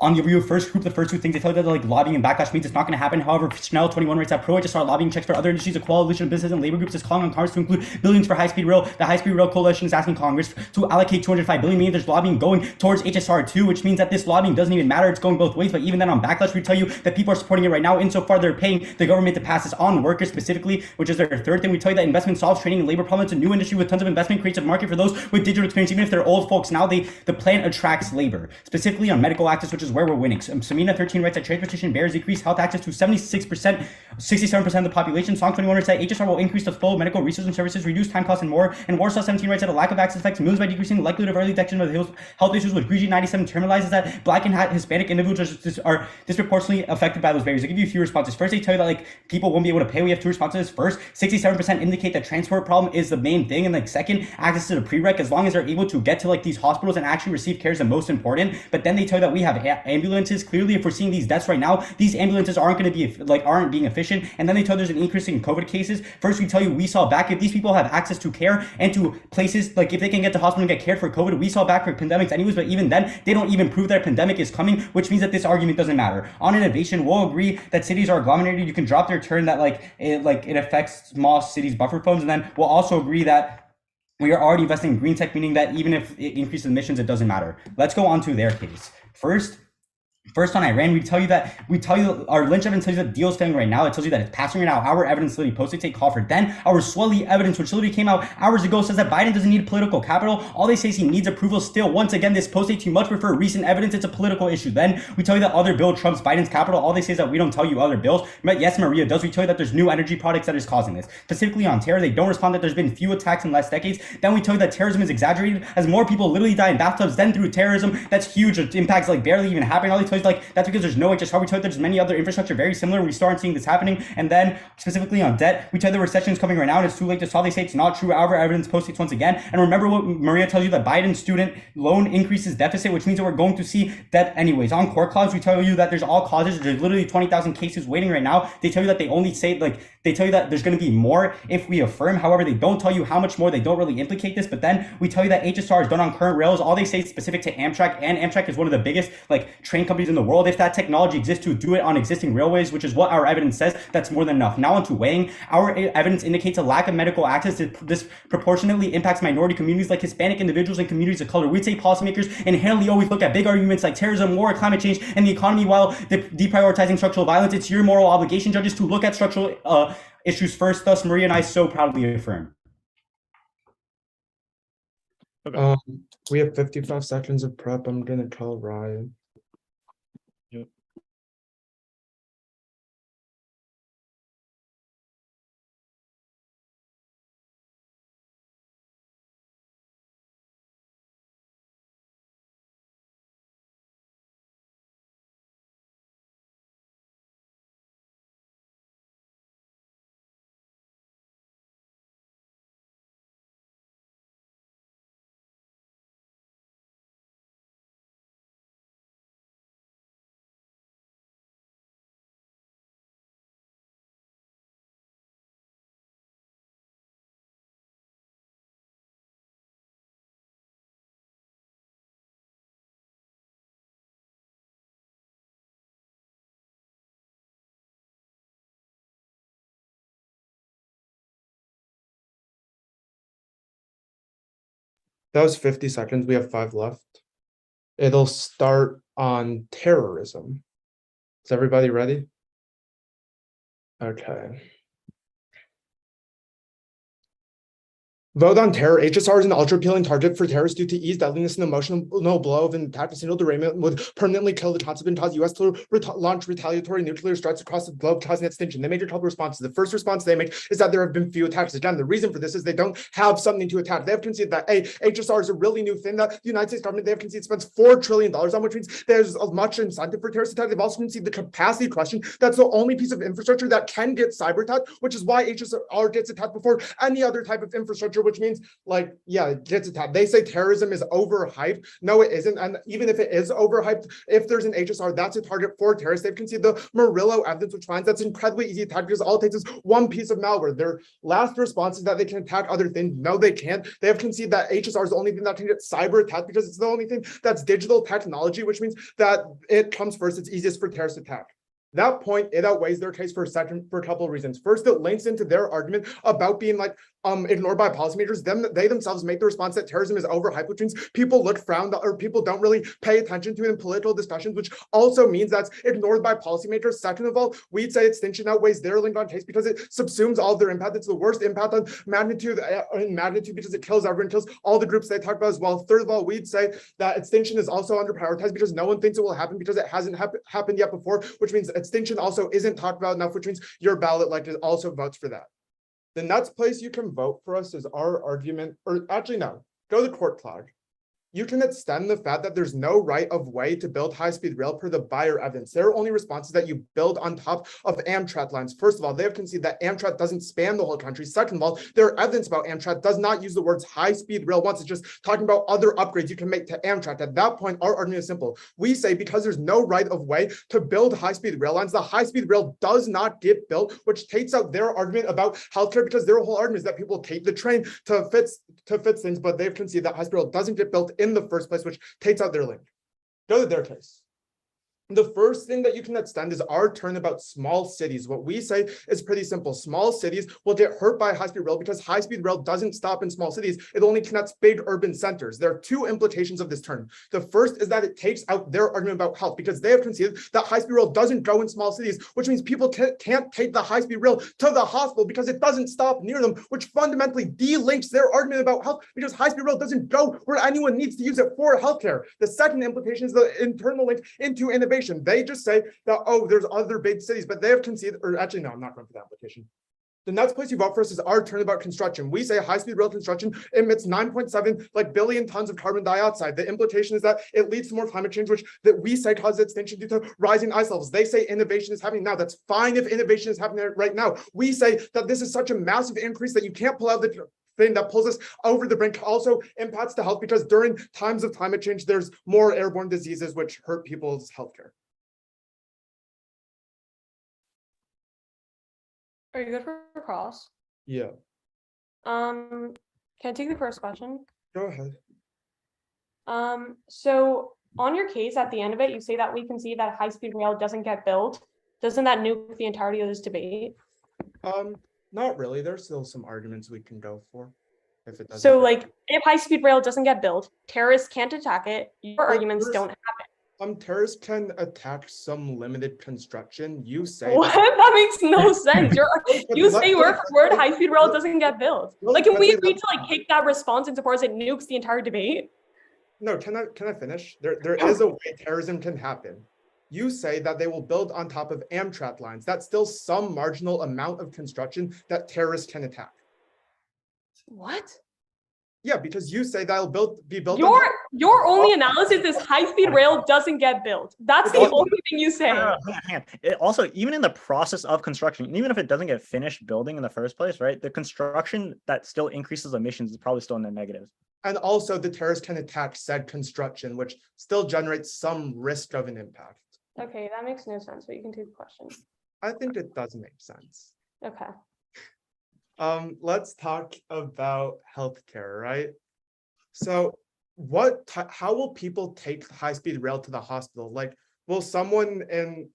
On the overview, first group, the first two things, they tell you that like lobbying and backlash means it's not going to happen. However, Chanel 21 writes that pro-HSR lobbying checks for other industries, a coalition of business and labor groups is calling on Congress to include billions for high-speed rail. The high-speed rail coalition is asking Congress to allocate $205 billion, meaning there's lobbying going towards HSR too, which means that this lobbying doesn't even matter. It's going both ways. But even then on backlash, we tell you that people are supporting it right now. Insofar they're paying the government to pass this on workers specifically, which is their third thing. We tell you that investment solves training and labor problems. A new industry with tons of investment creates a market for those with digital experience, even if they're old folks. Now the plan attracts labor, specifically on medical access, which is where we're winning. Samina 13 writes that transportation barriers decrease health access to 76%, 67% of the population. Song 21 writes that HSR will increase the flow of medical research and services, reduce time costs, and more. And Warsaw 17 writes that a lack of access affects millions by decreasing the likelihood of early detection of health issues. With Greasy 97 terminalizes that Black and Hispanic individuals are disproportionately affected by those barriers. I'll give you a few responses. First, they tell you that like people won't be able to pay. We have two responses. First, 67% indicate that transport problem is the main thing, and like second, access to the prereq, as long as they're able to get to like these hospitals and actually receive care is the most important. But then they tell you that we have ambulances. Clearly, if we're seeing these deaths right now, these ambulances aren't being efficient. And then they tell you there's an increase in COVID cases. First, we tell you we saw back if these people have access to care and to places like if they can get to hospital and get cared for COVID, we saw back for pandemics anyways. But even then, they don't even prove that a pandemic is coming, which means that this argument doesn't matter. On innovation, we'll agree that cities are agglomerated. You can drop their turn that it affects small cities buffer phones, and then we'll also agree that we are already investing in green tech, meaning that even if it increases emissions, it doesn't matter. Let's go on to their case. First, First on Iran, we tell you our Lynch evidence tells you that deal's failing right now. It tells you that it's passing right now. Our evidence literally post-take call for then. Our Swelly evidence, which literally came out hours ago, says that Biden doesn't need political capital. All they say is he needs approval still. Once again, this post-take, you much prefer recent evidence. It's a political issue. Then we tell you that other bill trumps Biden's capital. All they say is that we don't tell you other bills. But yes, Maria does. We tell you that there's new energy products that is causing this. Specifically on terror, they don't respond that there's been few attacks in the last decades. Then we tell you that terrorism is exaggerated as more people literally die in bathtubs than through terrorism. That's huge. It impacts like barely even happening. All they tell you is like that's because there's no HSR. We tell you there's many other infrastructure very similar. We start seeing this happening. And then specifically on debt, we tell you the recession is coming right now and it's too late to solve. They say it's not true. Our evidence post-takes once again. And remember what Maria tells you, that Biden's student loan increases deficit, which means that we're going to see debt anyways. On court clause, we tell you that there's all causes. There's literally 20,000 cases waiting right now. They tell you that they only say they tell you that there's going to be more if we affirm. However, they don't tell you how much more. They don't really implicate this. But then we tell you that HSR is done on current rails. All they say is specific to Amtrak, and Amtrak is one of the biggest train companies in the world. If that technology exists to do it on existing railways, which is what our evidence says, that's more than enough. Now onto weighing. Our evidence indicates a lack of medical access. This proportionately impacts minority communities like Hispanic individuals and communities of color. We'd say policymakers inherently always look at big arguments like terrorism, war, climate change, and the economy while deprioritizing structural violence. It's your moral obligation, judges, to look at structural issues first. Thus, Maria and I so proudly affirm. Okay. We have 55 seconds of prep. I'm gonna call Ryan. Yep. That was 50 seconds. We have 5 left. It'll start on terrorism. Is everybody ready? Okay. Vote on terror. HSR is an ultra-appealing target for terrorists due to ease, deadliness, and emotional blow of an attack. A single derailment would permanently kill the concept and cause U.S. to launch retaliatory nuclear strikes across the globe, causing extinction. They made a couple responses. The first response they make is that there have been few attacks. Again, the reason for this is they don't have something to attack. They have conceded that HSR is a really new thing that the United States government, they have conceded spends $4 trillion on, which means there's a much incentive for terrorist attack. They've also conceded the capacity question. That's the only piece of infrastructure that can get cyber attacked, which is why HSR gets attacked before any other type of infrastructure, which means it gets attacked. They say terrorism is overhyped. No, it isn't. And even if it is overhyped, if there's an HSR, that's a target for terrorists. They've conceded the Murillo evidence, which finds that's incredibly easy to attack because all it takes is one piece of malware. Their last response is that they can attack other things. No, they can't. They have conceded that HSR is the only thing that can get cyber attacked because it's the only thing that's digital technology, which means that it comes first. It's easiest for terrorists to attack. That point, it outweighs their case for a couple of reasons. First, it links into their argument about being ignored by policymakers. They themselves make the response that terrorism is overhyped, which means people look frowned or people don't really pay attention to it in political discussions, which also means that's ignored by policymakers. Second of all, we'd say extinction outweighs their link on case because it subsumes all of their impact. It's the worst impact on magnitude because it kills everyone, kills all the groups they talk about as well. Third of all, we'd say that extinction is also under prioritized because no one thinks it will happen because it hasn't happened yet before, which means extinction also isn't talked about enough, which means your ballot also votes for that. The next place you can vote for us is our argument, or actually no, go to the court clock. You can extend the fact that there's no right of way to build high-speed rail per the buyer evidence. Their only response is that you build on top of Amtrak lines. First of all, they have conceded that Amtrak doesn't span the whole country. Second of all, their evidence about Amtrak does not use the words high-speed rail once. It's just talking about other upgrades you can make to Amtrak. At that point, our argument is simple. We say because there's no right of way to build high-speed rail lines, the high-speed rail does not get built, which takes out their argument about healthcare because their whole argument is that people take the train to fit things, but they've conceded that high-speed rail doesn't get built in the first place, which takes out their link. Go to their case. The first thing that you can extend is our turnabout small cities. What we say is pretty simple. Small cities will get hurt by high-speed rail because high-speed rail doesn't stop in small cities. It only connects big urban centers. There are two implications of this term. The first is that it takes out their argument about health because they have conceded that high-speed rail doesn't go in small cities, which means people can't take the high-speed rail to the hospital because it doesn't stop near them, which fundamentally delinks their argument about health because high-speed rail doesn't go where anyone needs to use it for healthcare. The second implication is the internal link into innovation. They just say that, oh, there's other big cities, but they have conceded, or actually, no, I'm not going for that application. The next place you vote first is our turnabout construction. We say high-speed rail construction emits 9.7 billion tons of carbon dioxide. The implication is that it leads to more climate change, which that we say causes extinction due to rising ice levels. They say innovation is happening now. That's fine if innovation is happening right now. We say that this is such a massive increase that you can't pull out the thing that pulls us over the brink. Also impacts to health because during times of climate change, there's more airborne diseases which hurt people's healthcare. Are you good for cross? Yeah, Can I take the first question? go ahead. So on your case, at the end of it, you say that we can see that high-speed rail doesn't get built. Doesn't that nuke the entirety of this debate? Not really. There's still some arguments we can go for if it doesn't. So like, if high-speed rail doesn't get built, terrorists can't attack it. Your arguments don't happen. Terrorists can attack some limited construction. You say What? That makes no sense. You say word for word, high-speed rail doesn't get built. Like, can we agree to like take that response and support it nukes the entire debate? No, can I finish? There is a way terrorism can happen. You say that they will build on top of Amtrak lines. That's still some marginal amount of construction that terrorists can attack. What? Yeah, because you say that'll be built. Your only analysis is high-speed rail doesn't get built. That's the only thing you say. Also, even in the process of construction, even if it doesn't get finished building in the first place, right? The construction that still increases emissions is probably still in the negatives. And also the terrorists can attack said construction, which still generates some risk of an impact. Okay, that makes no sense, but you can take the question. I think it does make sense. Okay. Let's talk about healthcare, right? So how will people take high-speed rail to the hospital? Like, will someone in,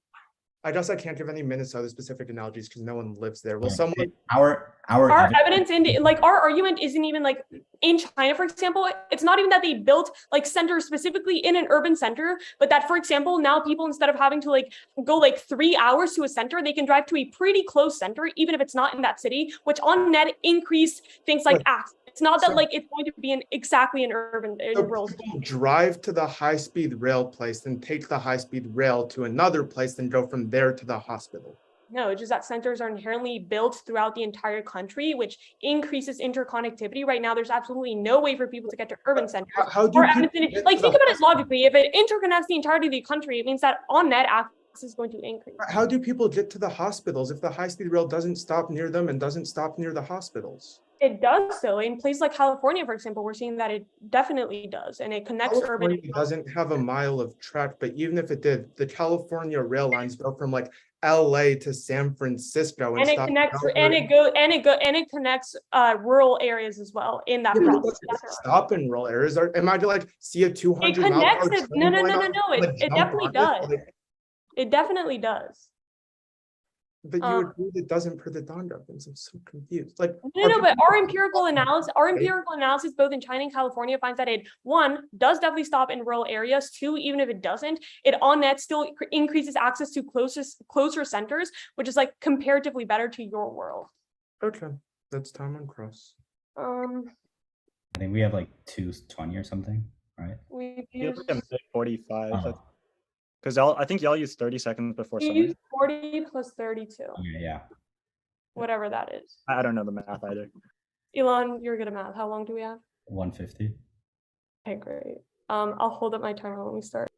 I guess I can't give any Minnesota specific analogies because no one lives there. Will someone our evidence in like our argument isn't even like in China, for example, it's not even that they built like centers specifically in an urban center, but that, for example, now people, instead of having to like go like 3 hours to a center, they can drive to a pretty close center, even if it's not in that city, which on net increase things like access. It's not that like it's going to be exactly an urban rural. People drive to the high-speed rail place, then take the high-speed rail to another place, then go from there to the hospital. No, it's just that centers are inherently built throughout the entire country, which increases interconnectivity. Right now, there's absolutely no way for people to get to urban centers. How do like, think about it logically. If it interconnects the entirety of the country, it means that on net access is going to increase. How do people get to the hospitals if the high-speed rail doesn't stop near them and doesn't stop near the hospitals? It does so. In places like California, for example, we're seeing that it definitely does, and it connects California urban. doesn't have a mile of track, but even if it did, the California rail lines go from like LA to San Francisco, and it connects and it connects rural areas as well in that process. Stop in rural areas. Imagine like see a 200 it connects mile it. No. It definitely does. It definitely does. But you agree it doesn't per the Don reference. I'm so confused. Like no, but our empirical analysis, both in China and California, finds that it, one, does definitely stop in rural areas. Two, even if it doesn't, it on net still increases access to closer centers, which is like comparatively better to your world. Okay, that's time on cross. I think we have like 2:20 or something, right? We've used used 45. Because I think y'all use 30 seconds before summary. 40 plus 32. Yeah. Whatever that is. I don't know the math either. Elon, you're good at math. How long do we have? 150. Okay, great. I'll hold up my timer when we start.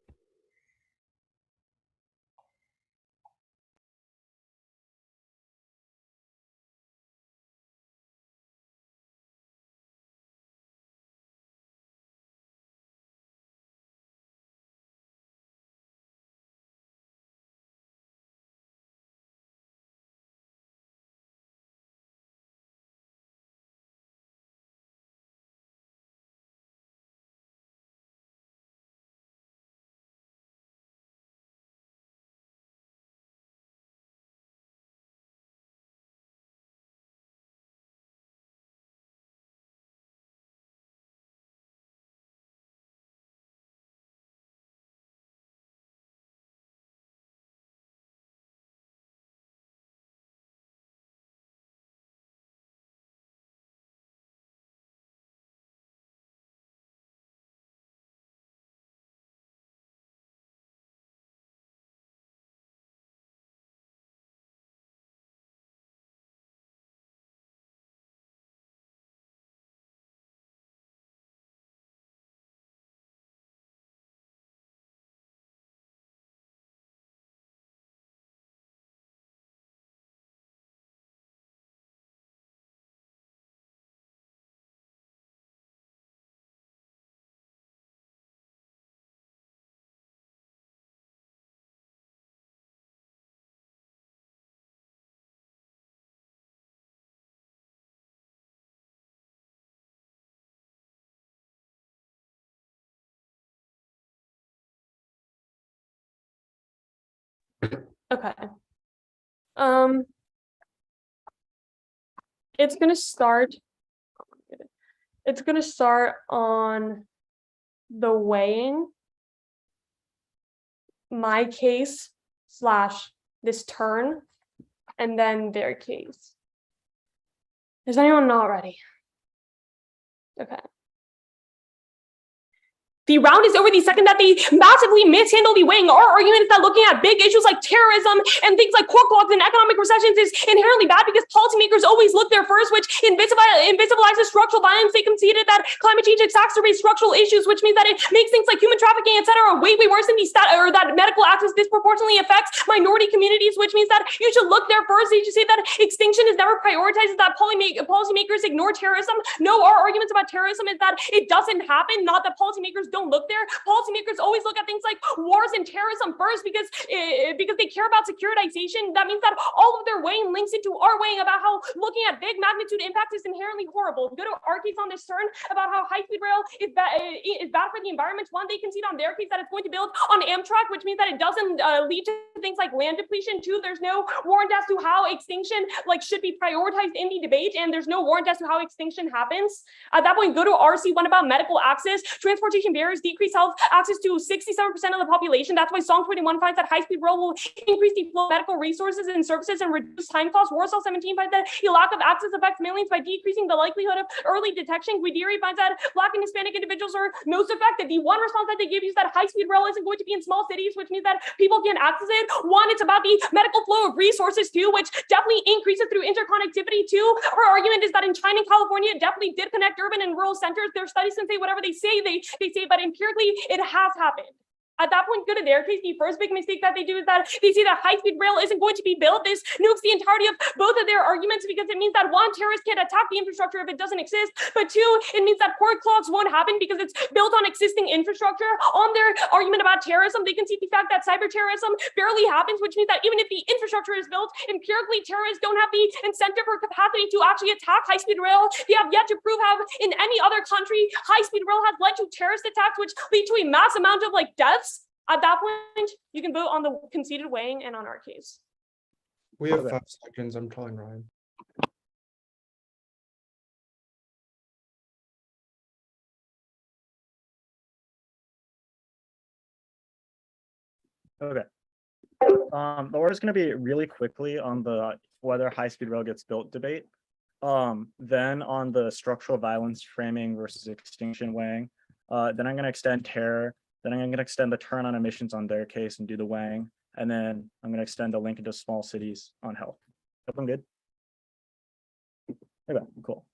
Okay. It's gonna start. It's gonna start on the weighing, my case / this turn, and then their case. Is anyone not ready? Okay. The round is over the second that they massively mishandle the weighing. Our argument is that looking at big issues like terrorism and things like court clogs and economic recessions is inherently bad because policymakers always look there first, which invisibilizes structural violence. They conceded that climate change exacerbates structural issues, which means that it makes things like human trafficking, etc., way worse than or that medical access disproportionately affects minority communities, which means that you should look there first. You should say that extinction is never prioritized, that policymakers ignore terrorism. No, our arguments about terrorism is that it doesn't happen, not that policymakers don't look there. Policymakers always look at things like wars and terrorism first because they care about securitization. That means that all of their weighing links into our weighing about how looking at big magnitude impacts is inherently horrible. Go to our case on this turn about how high-speed rail is bad for the environment. One, they concede on their case that it's going to build on Amtrak, which means that it doesn't lead to things like land depletion. Two, there's no warrant as to how extinction should be prioritized in the debate, and there's no warrant as to how extinction happens. At that point, go to RC1 about medical access. Transportation barriers decrease health access to 67% of the population. That's why Song 21 finds that high-speed rail will increase the flow of medical resources and services and reduce time costs. Warsaw 17 finds that the lack of access affects millions by decreasing the likelihood of early detection. Guidiri finds that Black and Hispanic individuals are most affected. The one response that they give you is that high-speed rail isn't going to be in small cities, which means that people can't access it. One, it's about the medical flow of resources too, which definitely increases through interconnectivity too. Our argument is that in China and California, it definitely did connect urban and rural centers. Their studies can say whatever they say, they say, but empirically, it has happened. At that point, go to their case. The first big mistake that they do is that they see that high-speed rail isn't going to be built. This nukes the entirety of both of their arguments because it means that one, terrorists can't attack the infrastructure if it doesn't exist. But two, it means that port clogs won't happen because it's built on existing infrastructure. On their argument about terrorism, they can see the fact that cyber terrorism barely happens, which means that even if the infrastructure is built, empirically, terrorists don't have the incentive or capacity to actually attack high-speed rail. They have yet to prove how in any other country, high-speed rail has led to terrorist attacks, which lead to a mass amount of deaths. At that point, you can vote on the conceded weighing and on our case. We have 5 seconds. I'm calling Ryan. Okay. The order is going to be really quickly on the whether high-speed rail gets built debate. Then on the structural violence framing versus extinction weighing. Then I'm going to extend terror. Then I'm going to extend the turn on emissions on their case and do the weighing. And then I'm going to extend the link into small cities on health. Hope I'm good. Okay, cool.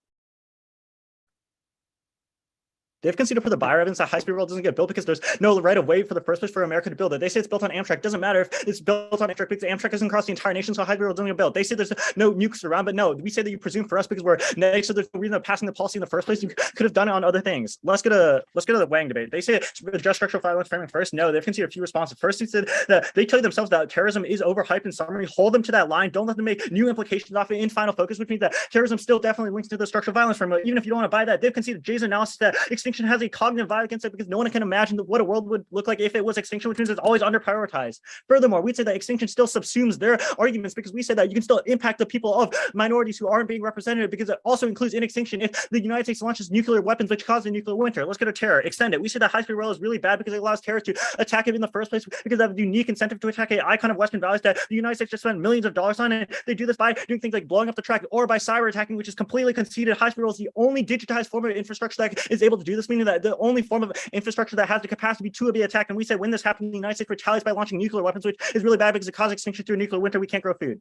They've conceded for the buyer evidence that high-speed rail doesn't get built because there's no right of way for the first place for America to build it. They say it's built on Amtrak. Doesn't matter if it's built on Amtrak because Amtrak isn't across the entire nation, so high-speed rail doesn't get built. They say there's no nukes around, but no, we say that you presume for us because we're next, so there's no reason of passing the policy in the first place. You could have done it on other things. Let's go to the weighing debate. They say address structural violence framing first. No, they've conceded a few responses. First, they said that they tell themselves that terrorism is overhyped in summary. Hold them to that line. Don't let them make new implications off it in final focus, which means that terrorism still definitely links to the structural violence framework. Even if you don't want to buy that, they've conceded Jay's analysis that extinction has a cognitive violence against it because no one can imagine what a world would look like if it was extinction, which means it's always under prioritized. Furthermore, we'd say that extinction still subsumes their arguments because we say that you can still impact the people of minorities who aren't being represented because it also includes in extinction if the United States launches nuclear weapons which cause a nuclear winter. Let's go to terror. Extend it. We say that high-speed rail is really bad because it allows terrorists to attack it in the first place because they have a unique incentive to attack an icon of Western values that the United States just spent millions of dollars on, and they do this by doing things like blowing up the track or by cyber attacking, which is completely conceded. High-speed rail is the only digitized form of infrastructure that is able to do this, meaning that the only form of infrastructure that has the capacity to be attacked. And we say when this happens, the United States retaliates by launching nuclear weapons, which is really bad because it causes extinction through a nuclear winter. We can't grow food.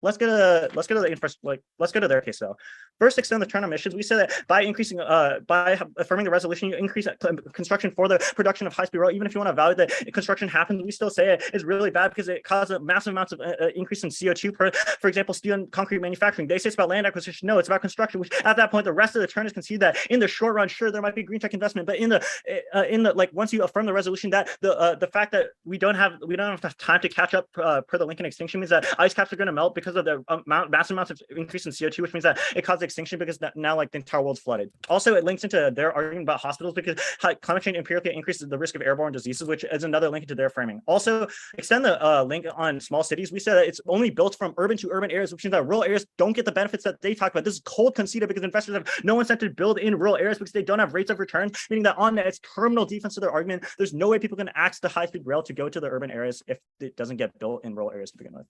Let's go to their case though. First, extend the turn on emissions. We say that by increasing, by affirming the resolution, you increase construction for the production of high-speed rail. Even if you want to value that construction happens, we still say it is really bad because it causes massive amounts of increase in CO2 for example, steel and concrete manufacturing. They say it's about land acquisition. No, it's about construction. Which at that point, the rest of the turn is conceded that in the short run, sure, there might be green tech investment, but in the like once you affirm the resolution, that the fact that we don't have enough time to catch up per the Lincoln extinction means that ice caps are going to melt because because of the massive amounts of increase in CO2, which means that it caused extinction because now like the entire world's flooded. Also, it links into their argument about hospitals because climate change empirically increases the risk of airborne diseases, which is another link into their framing. Also, extend the link on small cities. We said that it's only built from urban to urban areas, which means that rural areas don't get the benefits that they talk about. This is cold conceded because investors have no incentive to build in rural areas because they don't have rates of return, meaning that on its terminal defense of their argument, there's no way people can access the high-speed rail to go to the urban areas if it doesn't get built in rural areas to begin with.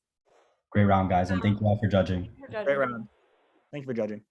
Great round, guys, and thank you all for judging. Great round. Thank you for judging.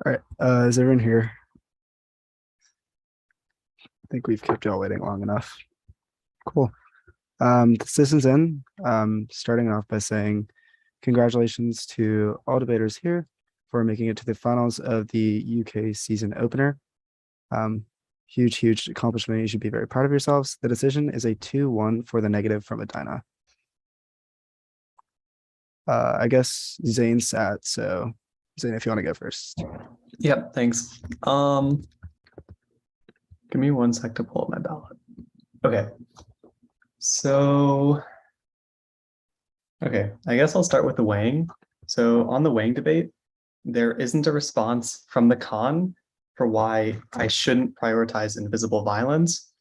All right. Is everyone here? I think we've kept y'all waiting long enough. Cool. The decision's in. Starting off by saying congratulations to all debaters here for making it to the finals of the UK season opener. Huge accomplishment. You should be very proud of yourselves. The decision is a 2-1 for the negative from Adina. I guess Zane's sat, so Zane, if you want to go first. Yep, thanks. Give me 1 sec to pull up my ballot. Okay. So, okay, I guess I'll start with the weighing. So on the weighing debate, there isn't a response from the con for why I shouldn't prioritize invisible violence.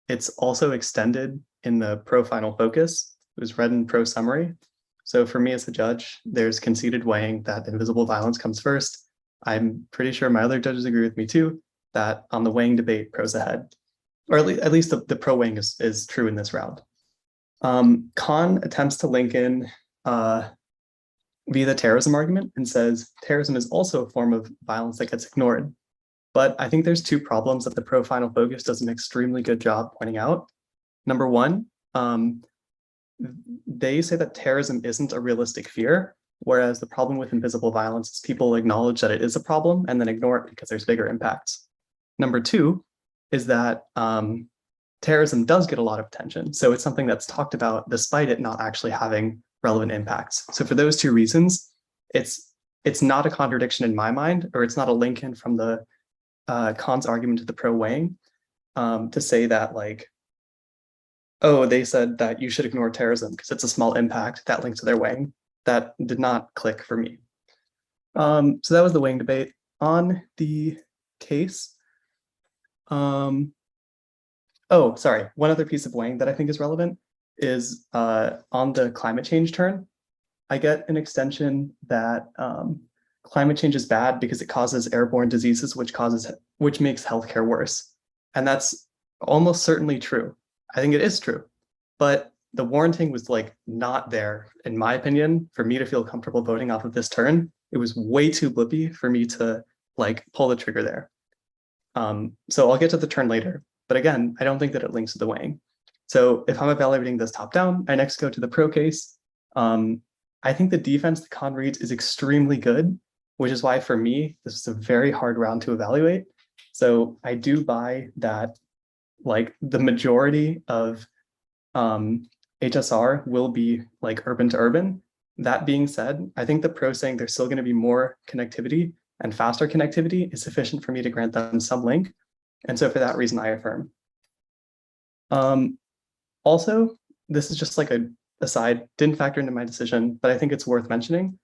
It's also extended in the pro final focus. It was read in pro summary. So for me as a judge, there's conceded weighing that invisible violence comes first. I'm pretty sure my other judges agree with me too, that on the weighing debate, pro's ahead. Or at least the pro weighing is true in this round. Con attempts to link in via the terrorism argument and says terrorism is also a form of violence that gets ignored. But I think there's 2 problems that the pro final focus does an extremely good job pointing out. Number 1, they say that terrorism isn't a realistic fear, whereas the problem with invisible violence is people acknowledge that it is a problem and then ignore it because there's bigger impacts. Number 2 is that terrorism does get a lot of attention. So it's something that's talked about despite it not actually having relevant impacts. So for those 2 reasons, it's not a contradiction in my mind, or it's not a link in from the con's argument to the pro weighing to say that like, oh, they said that you should ignore terrorism because it's a small impact that links to their weighing. That did not click for me. So that was the weighing debate. On the case, oh, sorry. One other piece of weighing that I think is relevant is on the climate change turn. I get an extension that climate change is bad because it causes airborne diseases, which makes healthcare worse. And that's almost certainly true. I think it is true, but the warranting was like not there, in my opinion, for me to feel comfortable voting off of this turn. It was way too blippy for me to like pull the trigger there. So I'll get to the turn later, but again, I don't think that it links to the weighing. So if I'm evaluating this top down, I next go to the pro case. I think the defense the con reads is extremely good, which is why for me, this is a very hard round to evaluate. So I do buy that like the majority of HSR will be like urban to urban. That being said, I think the pro saying there's still going to be more connectivity and faster connectivity is sufficient for me to grant them some link. And so for that reason, I affirm. Also, this is just like a aside, didn't factor into my decision, but I think it's worth mentioning.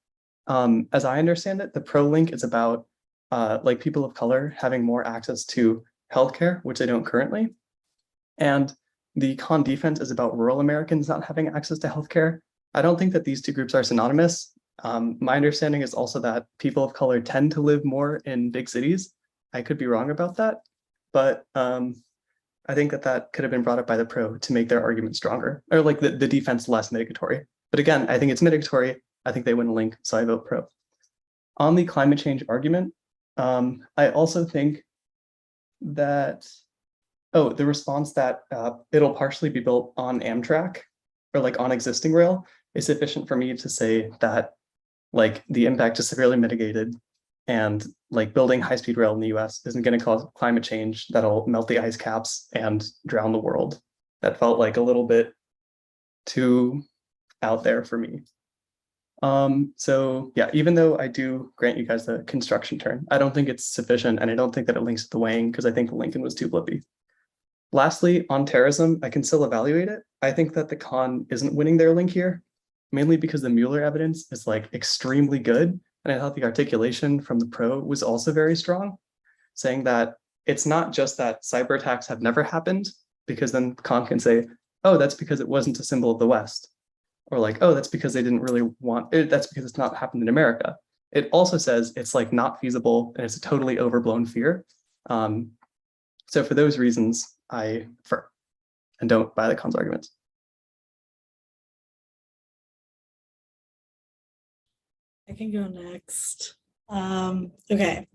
As I understand it, the pro link is about like people of color having more access to healthcare, which they don't currently. And the con defense is about rural Americans not having access to healthcare. I don't think that these 2 groups are synonymous. My understanding is also that people of color tend to live more in big cities. I could be wrong about that, but I think that could have been brought up by the pro to make their argument stronger, or like the defense less mitigatory. But again, I think it's mitigatory. I think they wouldn't link, so I vote pro. On the climate change argument, I also think that, the response that it'll partially be built on Amtrak or like on existing rail is sufficient for me to say that like the impact is severely mitigated and like building high-speed rail in the US isn't going to cause climate change that'll melt the ice caps and drown the world. That felt like a little bit too out there for me. So yeah, even though I do grant you guys the construction turn, I don't think it's sufficient, and I don't think that it links to the weighing because I think the Lincoln was too blippy. Lastly, on terrorism, I can still evaluate it. I think that the con isn't winning their link here, mainly because the Mueller evidence is like extremely good. And I thought the articulation from the pro was also very strong, saying that it's not just that cyber attacks have never happened, because then con can say, oh, that's because it wasn't a symbol of the West. Or like, oh, that's because they didn't really want it. That's because it's not happened in America. It also says it's like not feasible and it's a totally overblown fear. So for those reasons, I affirm and don't buy the con's arguments. I can go next. Okay,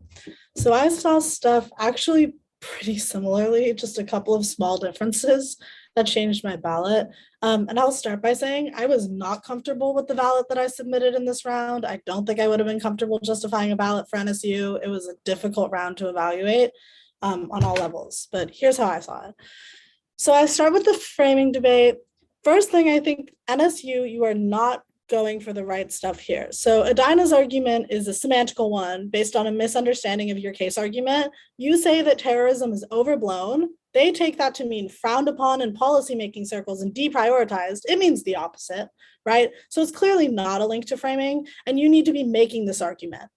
so I saw stuff actually pretty similarly, just a couple of small differences that changed my ballot. And I'll start by saying I was not comfortable with the ballot that I submitted in this round. I don't think I would have been comfortable justifying a ballot for NSU. It was a difficult round to evaluate on all levels, but here's how I saw it. So I start with the framing debate. First thing, I think NSU, you are not going for the right stuff here. So Adina's argument is a semantical one based on a misunderstanding of your case argument. You say that terrorism is overblown. They take that to mean frowned upon in policymaking circles and deprioritized. It means the opposite, right? So it's clearly not a link to framing, and you need to be making this argument,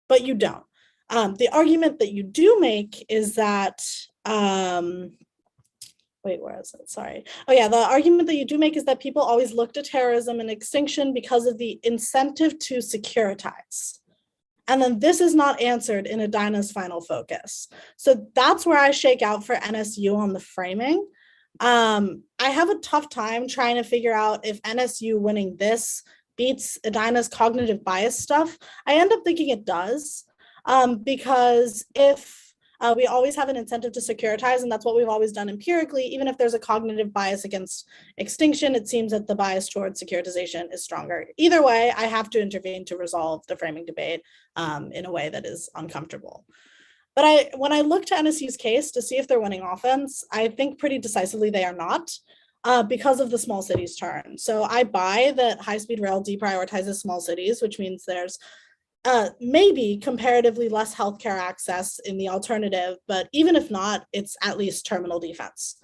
but you don't. The argument that you do make is that, wait, where is it? Sorry. Oh yeah, the argument that you do make is that people always look to terrorism and extinction because of the incentive to securitize. And then this is not answered in Adina's final focus. So that's where I shake out for NSU on the framing. I have a tough time trying to figure out if NSU winning this beats Adina's cognitive bias stuff. I end up thinking it does, because if we always have an incentive to securitize, and that's what we've always done empirically. Even if there's a cognitive bias against extinction, it seems that the bias towards securitization is stronger. Either way, I have to intervene to resolve the framing debate in a way that is uncomfortable. But when I look to NSU's case to see if they're winning offense, I think pretty decisively they are not. Because of the small cities turn. So I buy that high-speed rail deprioritizes small cities, which means there's maybe comparatively less healthcare access in the alternative, but even if not, it's at least terminal defense.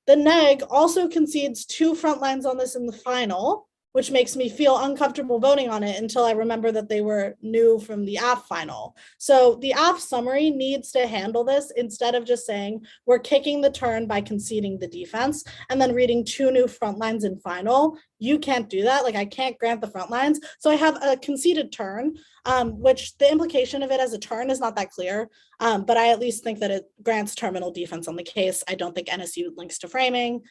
The neg also concedes 2 front lines on this in the final, which makes me feel uncomfortable voting on it until I remember that they were new from the AF final. So the AF summary needs to handle this instead of just saying we're kicking the turn by conceding the defense and then reading 2 new front lines in final. You can't do that. Like, I can't grant the front lines. So I have a conceded turn, which the implication of it as a turn is not that clear. But I at least think that it grants terminal defense on the case. I don't think NSU links to framing.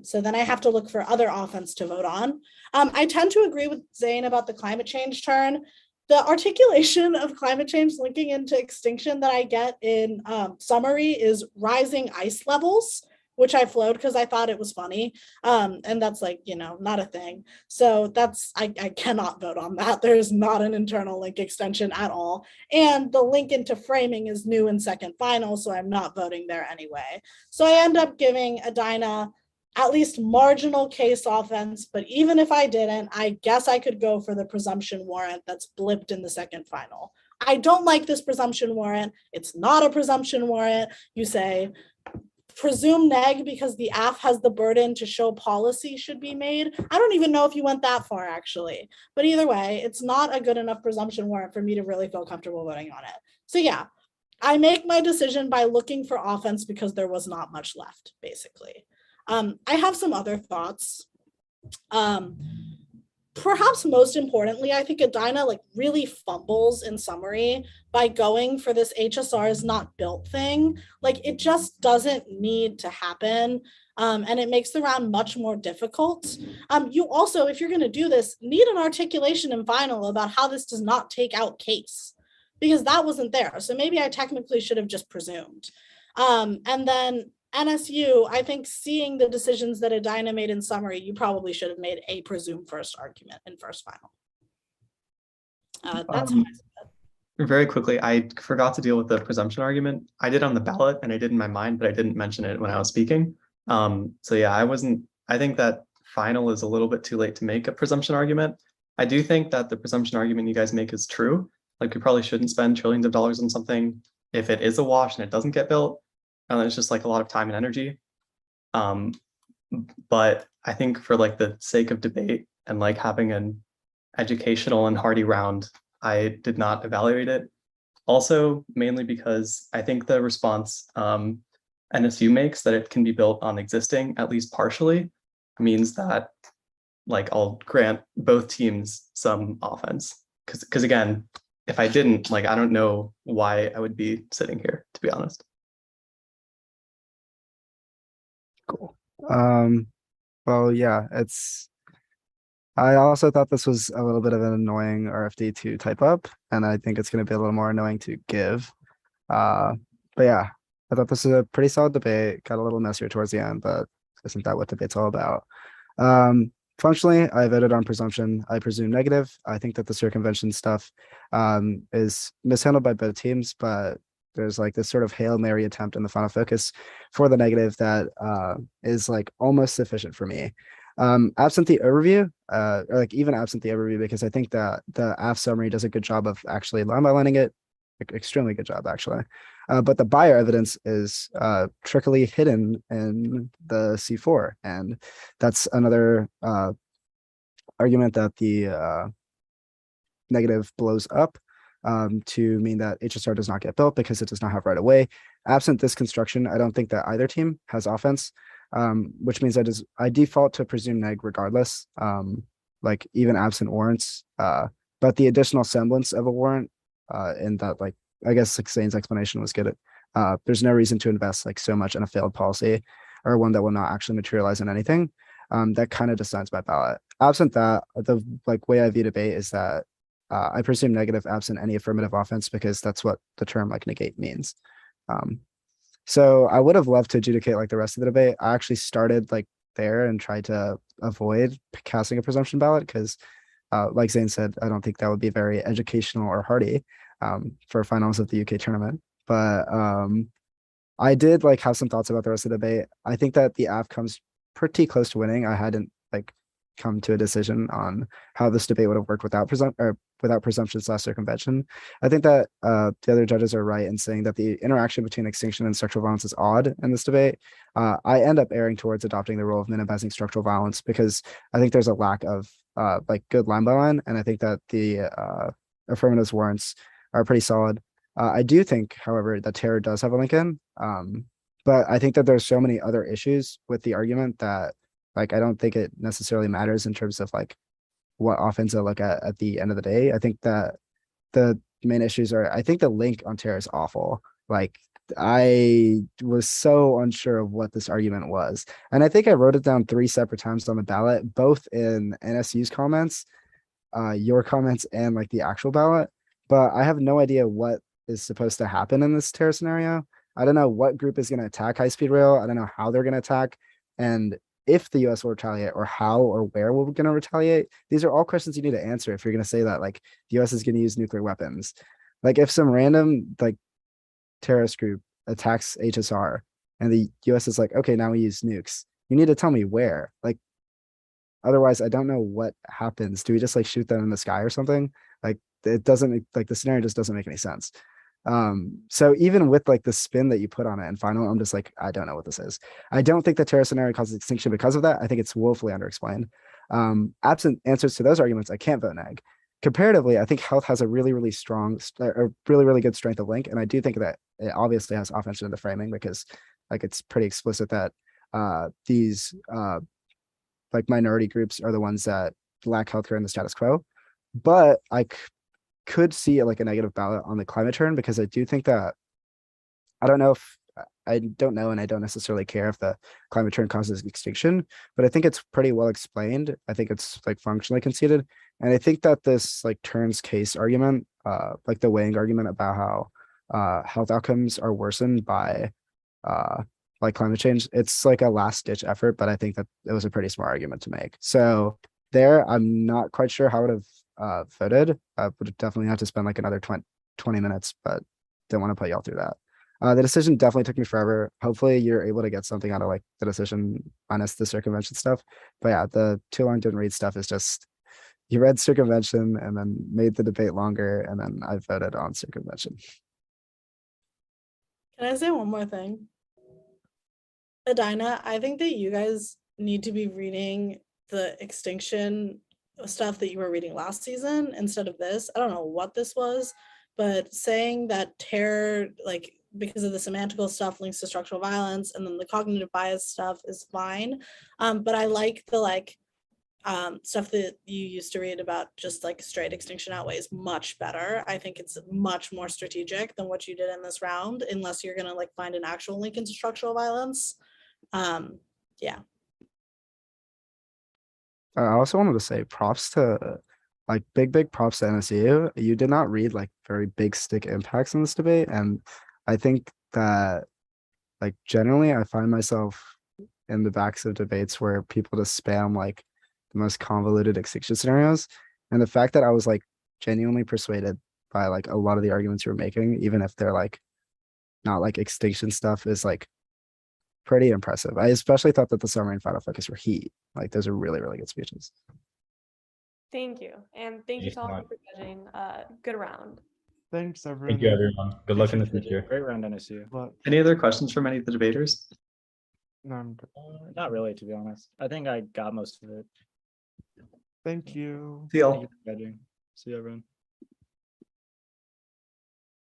So then I have to look for other offense to vote on. I tend to agree with Zane about the climate change turn. The articulation of climate change linking into extinction that I get in summary is rising ice levels, which I flowed because I thought it was funny. And that's like, not a thing. So that's, I cannot vote on that. There's not an internal link extension at all. And the link into framing is new in second final, so I'm not voting there anyway. So I end up giving Adina at least marginal case offense, but even if I didn't, I guess I could go for the presumption warrant that's blipped in the second final. I don't like this presumption warrant. It's not a presumption warrant. You say, presume neg because the AF has the burden to show policy should be made. I don't even know if you went that far, actually. But either way, it's not a good enough presumption warrant for me to really feel comfortable voting on it. So yeah, I make my decision by looking for offense because there was not much left, basically. I have some other thoughts. Perhaps most importantly, I think Adina really fumbles in summary by going for this HSR is not built thing. It just doesn't need to happen. And it makes the round much more difficult. You also, if you're going to do this, need an articulation in final about how this does not take out case, because that wasn't there. So maybe I technically should have just presumed. And then NSU, I think seeing the decisions that Adina made in summary, you probably should have made a presumed first argument in first final. That's how I said it. Very quickly, I forgot to deal with the presumption argument. I did on the ballot and I did in my mind, but I didn't mention it when I was speaking. So yeah, I think that final is a little bit too late to make a presumption argument. I do think that the presumption argument you guys make is true. We probably shouldn't spend trillions of dollars on something if it is a wash and it doesn't get built. And it's just a lot of time and energy. But I think for the sake of debate and having an educational and hearty round, I did not evaluate it. Also, mainly because I think the response NSU makes that it can be built on existing, at least partially, means that I'll grant both teams some offense. Because again, if I didn't, I don't know why I would be sitting here, to be honest. Cool. Well, yeah, it's I also thought this was a little bit of an annoying RFD to type up, and I think it's going to be a little more annoying to give. Uh, but yeah, I thought this was a pretty solid debate. Got a little messier towards the end, but isn't that what debate's all about? Functionally, I voted on presumption. I presume negative. I think that the circumvention stuff is mishandled by both teams, but there's like this sort of Hail Mary attempt in the final focus for the negative that is like almost sufficient for me. Absent the overview, or like even absent the overview, because I think that the AF summary does a good job of actually line by lining it, extremely good job actually. But the buyer evidence is trickily hidden in the C4, and that's another argument that the negative blows up to mean that HSR does not get built because it does not have right of way. Absent this construction, I don't think that either team has offense, which means I default to presume neg regardless, like even absent warrants. But the additional semblance of a warrant in that, like, I guess like Zane's explanation was good. There's no reason to invest like so much in a failed policy or one that will not actually materialize in anything. That kind of decides my ballot. Absent that, the like way I view debate is that I presume negative absent any affirmative offense because that's what the term like negate means. So I would have loved to adjudicate like the rest of the debate. I actually started like there and tried to avoid casting a presumption ballot because like Zane said, I don't think that would be very educational or hearty for finals of the UK tournament. But I did like have some thoughts about the rest of the debate. I think that the AF comes pretty close to winning. I hadn't like come to a decision on how this debate would have worked without presumption/circumvention. I think that the other judges are right in saying that the interaction between extinction and structural violence is odd in this debate. I end up erring towards adopting the role of minimizing structural violence because I think there's a lack of like good line by line, and I think that the affirmative warrants are pretty solid. I do think, however, that terror does have a link in, but I think that there's so many other issues with the argument that like I don't think it necessarily matters in terms of like what offense I look at the end of the day. I think that the main issues are, I think the link on terror is awful. Like I was so unsure of what this argument was. And I think I wrote it down 3 separate times on the ballot, both in NSU's comments, your comments, and like the actual ballot. But I have no idea what is supposed to happen in this terror scenario. I don't know what group is going to attack high speed rail. I don't know how they're going to attack. And if the US will retaliate or how or where we're going to retaliate, these are all questions you need to answer if you're going to say that like the US is going to use nuclear weapons. Like if some random like terrorist group attacks HSR and the US is like, okay, now we use nukes, you need to tell me where. Like otherwise I don't know what happens. Do we just like shoot them in the sky or something? Like it doesn't, like the scenario just doesn't make any sense. So even with like the spin that you put on it and final, I'm just like, I don't know what this is. I don't think the terror scenario causes extinction because of that. I think it's woefully underexplained. Absent answers to those arguments, I can't vote neg. Comparatively, I think health has a really, really strong, a really, really good strength of link. And I do think that it obviously has offense in the framing because like it's pretty explicit that these like minority groups are the ones that lack healthcare in the status quo. But I could see like a negative ballot on the climate turn because I do think that I don't know and I don't necessarily care if the climate turn causes extinction, but I think it's pretty well explained. I think it's like functionally conceded. And I think that this like turns case argument, like the weighing argument about how health outcomes are worsened by like climate change, it's like a last ditch effort, but I think that it was a pretty smart argument to make. So there, I'm not quite sure how I would have voted. I would definitely have to spend like another 20 minutes, but don't want to put y'all through that. The decision definitely took me forever. Hopefully you're able to get something out of like the decision minus the circumvention stuff. But yeah, the too long didn't read stuff is just, you read circumvention and then made the debate longer, and then I voted on circumvention. Can I say one more thing? Adina, I think that you guys need to be reading the extinction stuff that you were reading last season instead of this. I don't know what this was, but saying that terror, like because of the semantical stuff links to structural violence, and then the cognitive bias stuff is fine. But I like the like stuff that you used to read about just like straight extinction outweighs much better. I think it's much more strategic than what you did in this round, unless you're gonna like find an actual link into structural violence. Yeah. I also wanted to say props to like big props to NSU. You did not read like very big stick impacts in this debate. And I think that like generally I find myself in the backs of debates where people just spam like the most convoluted extinction scenarios. And the fact that I was like genuinely persuaded by like a lot of the arguments you were making, even if they're like not like extinction stuff, is like pretty impressive. I especially thought that the summary and final focus were heat. Like those are really good speeches. Thank you. And thank you Thanks to so all much. for judging. Good round. Thanks, everyone. Thank you, everyone. Good luck in the Appreciate future. Great round, NSU. But Any other questions from any of the debaters? no, I'm good. Not really, to be honest. I think I got most of it. Thank you. See y'all. Thank you for judging. See you, everyone.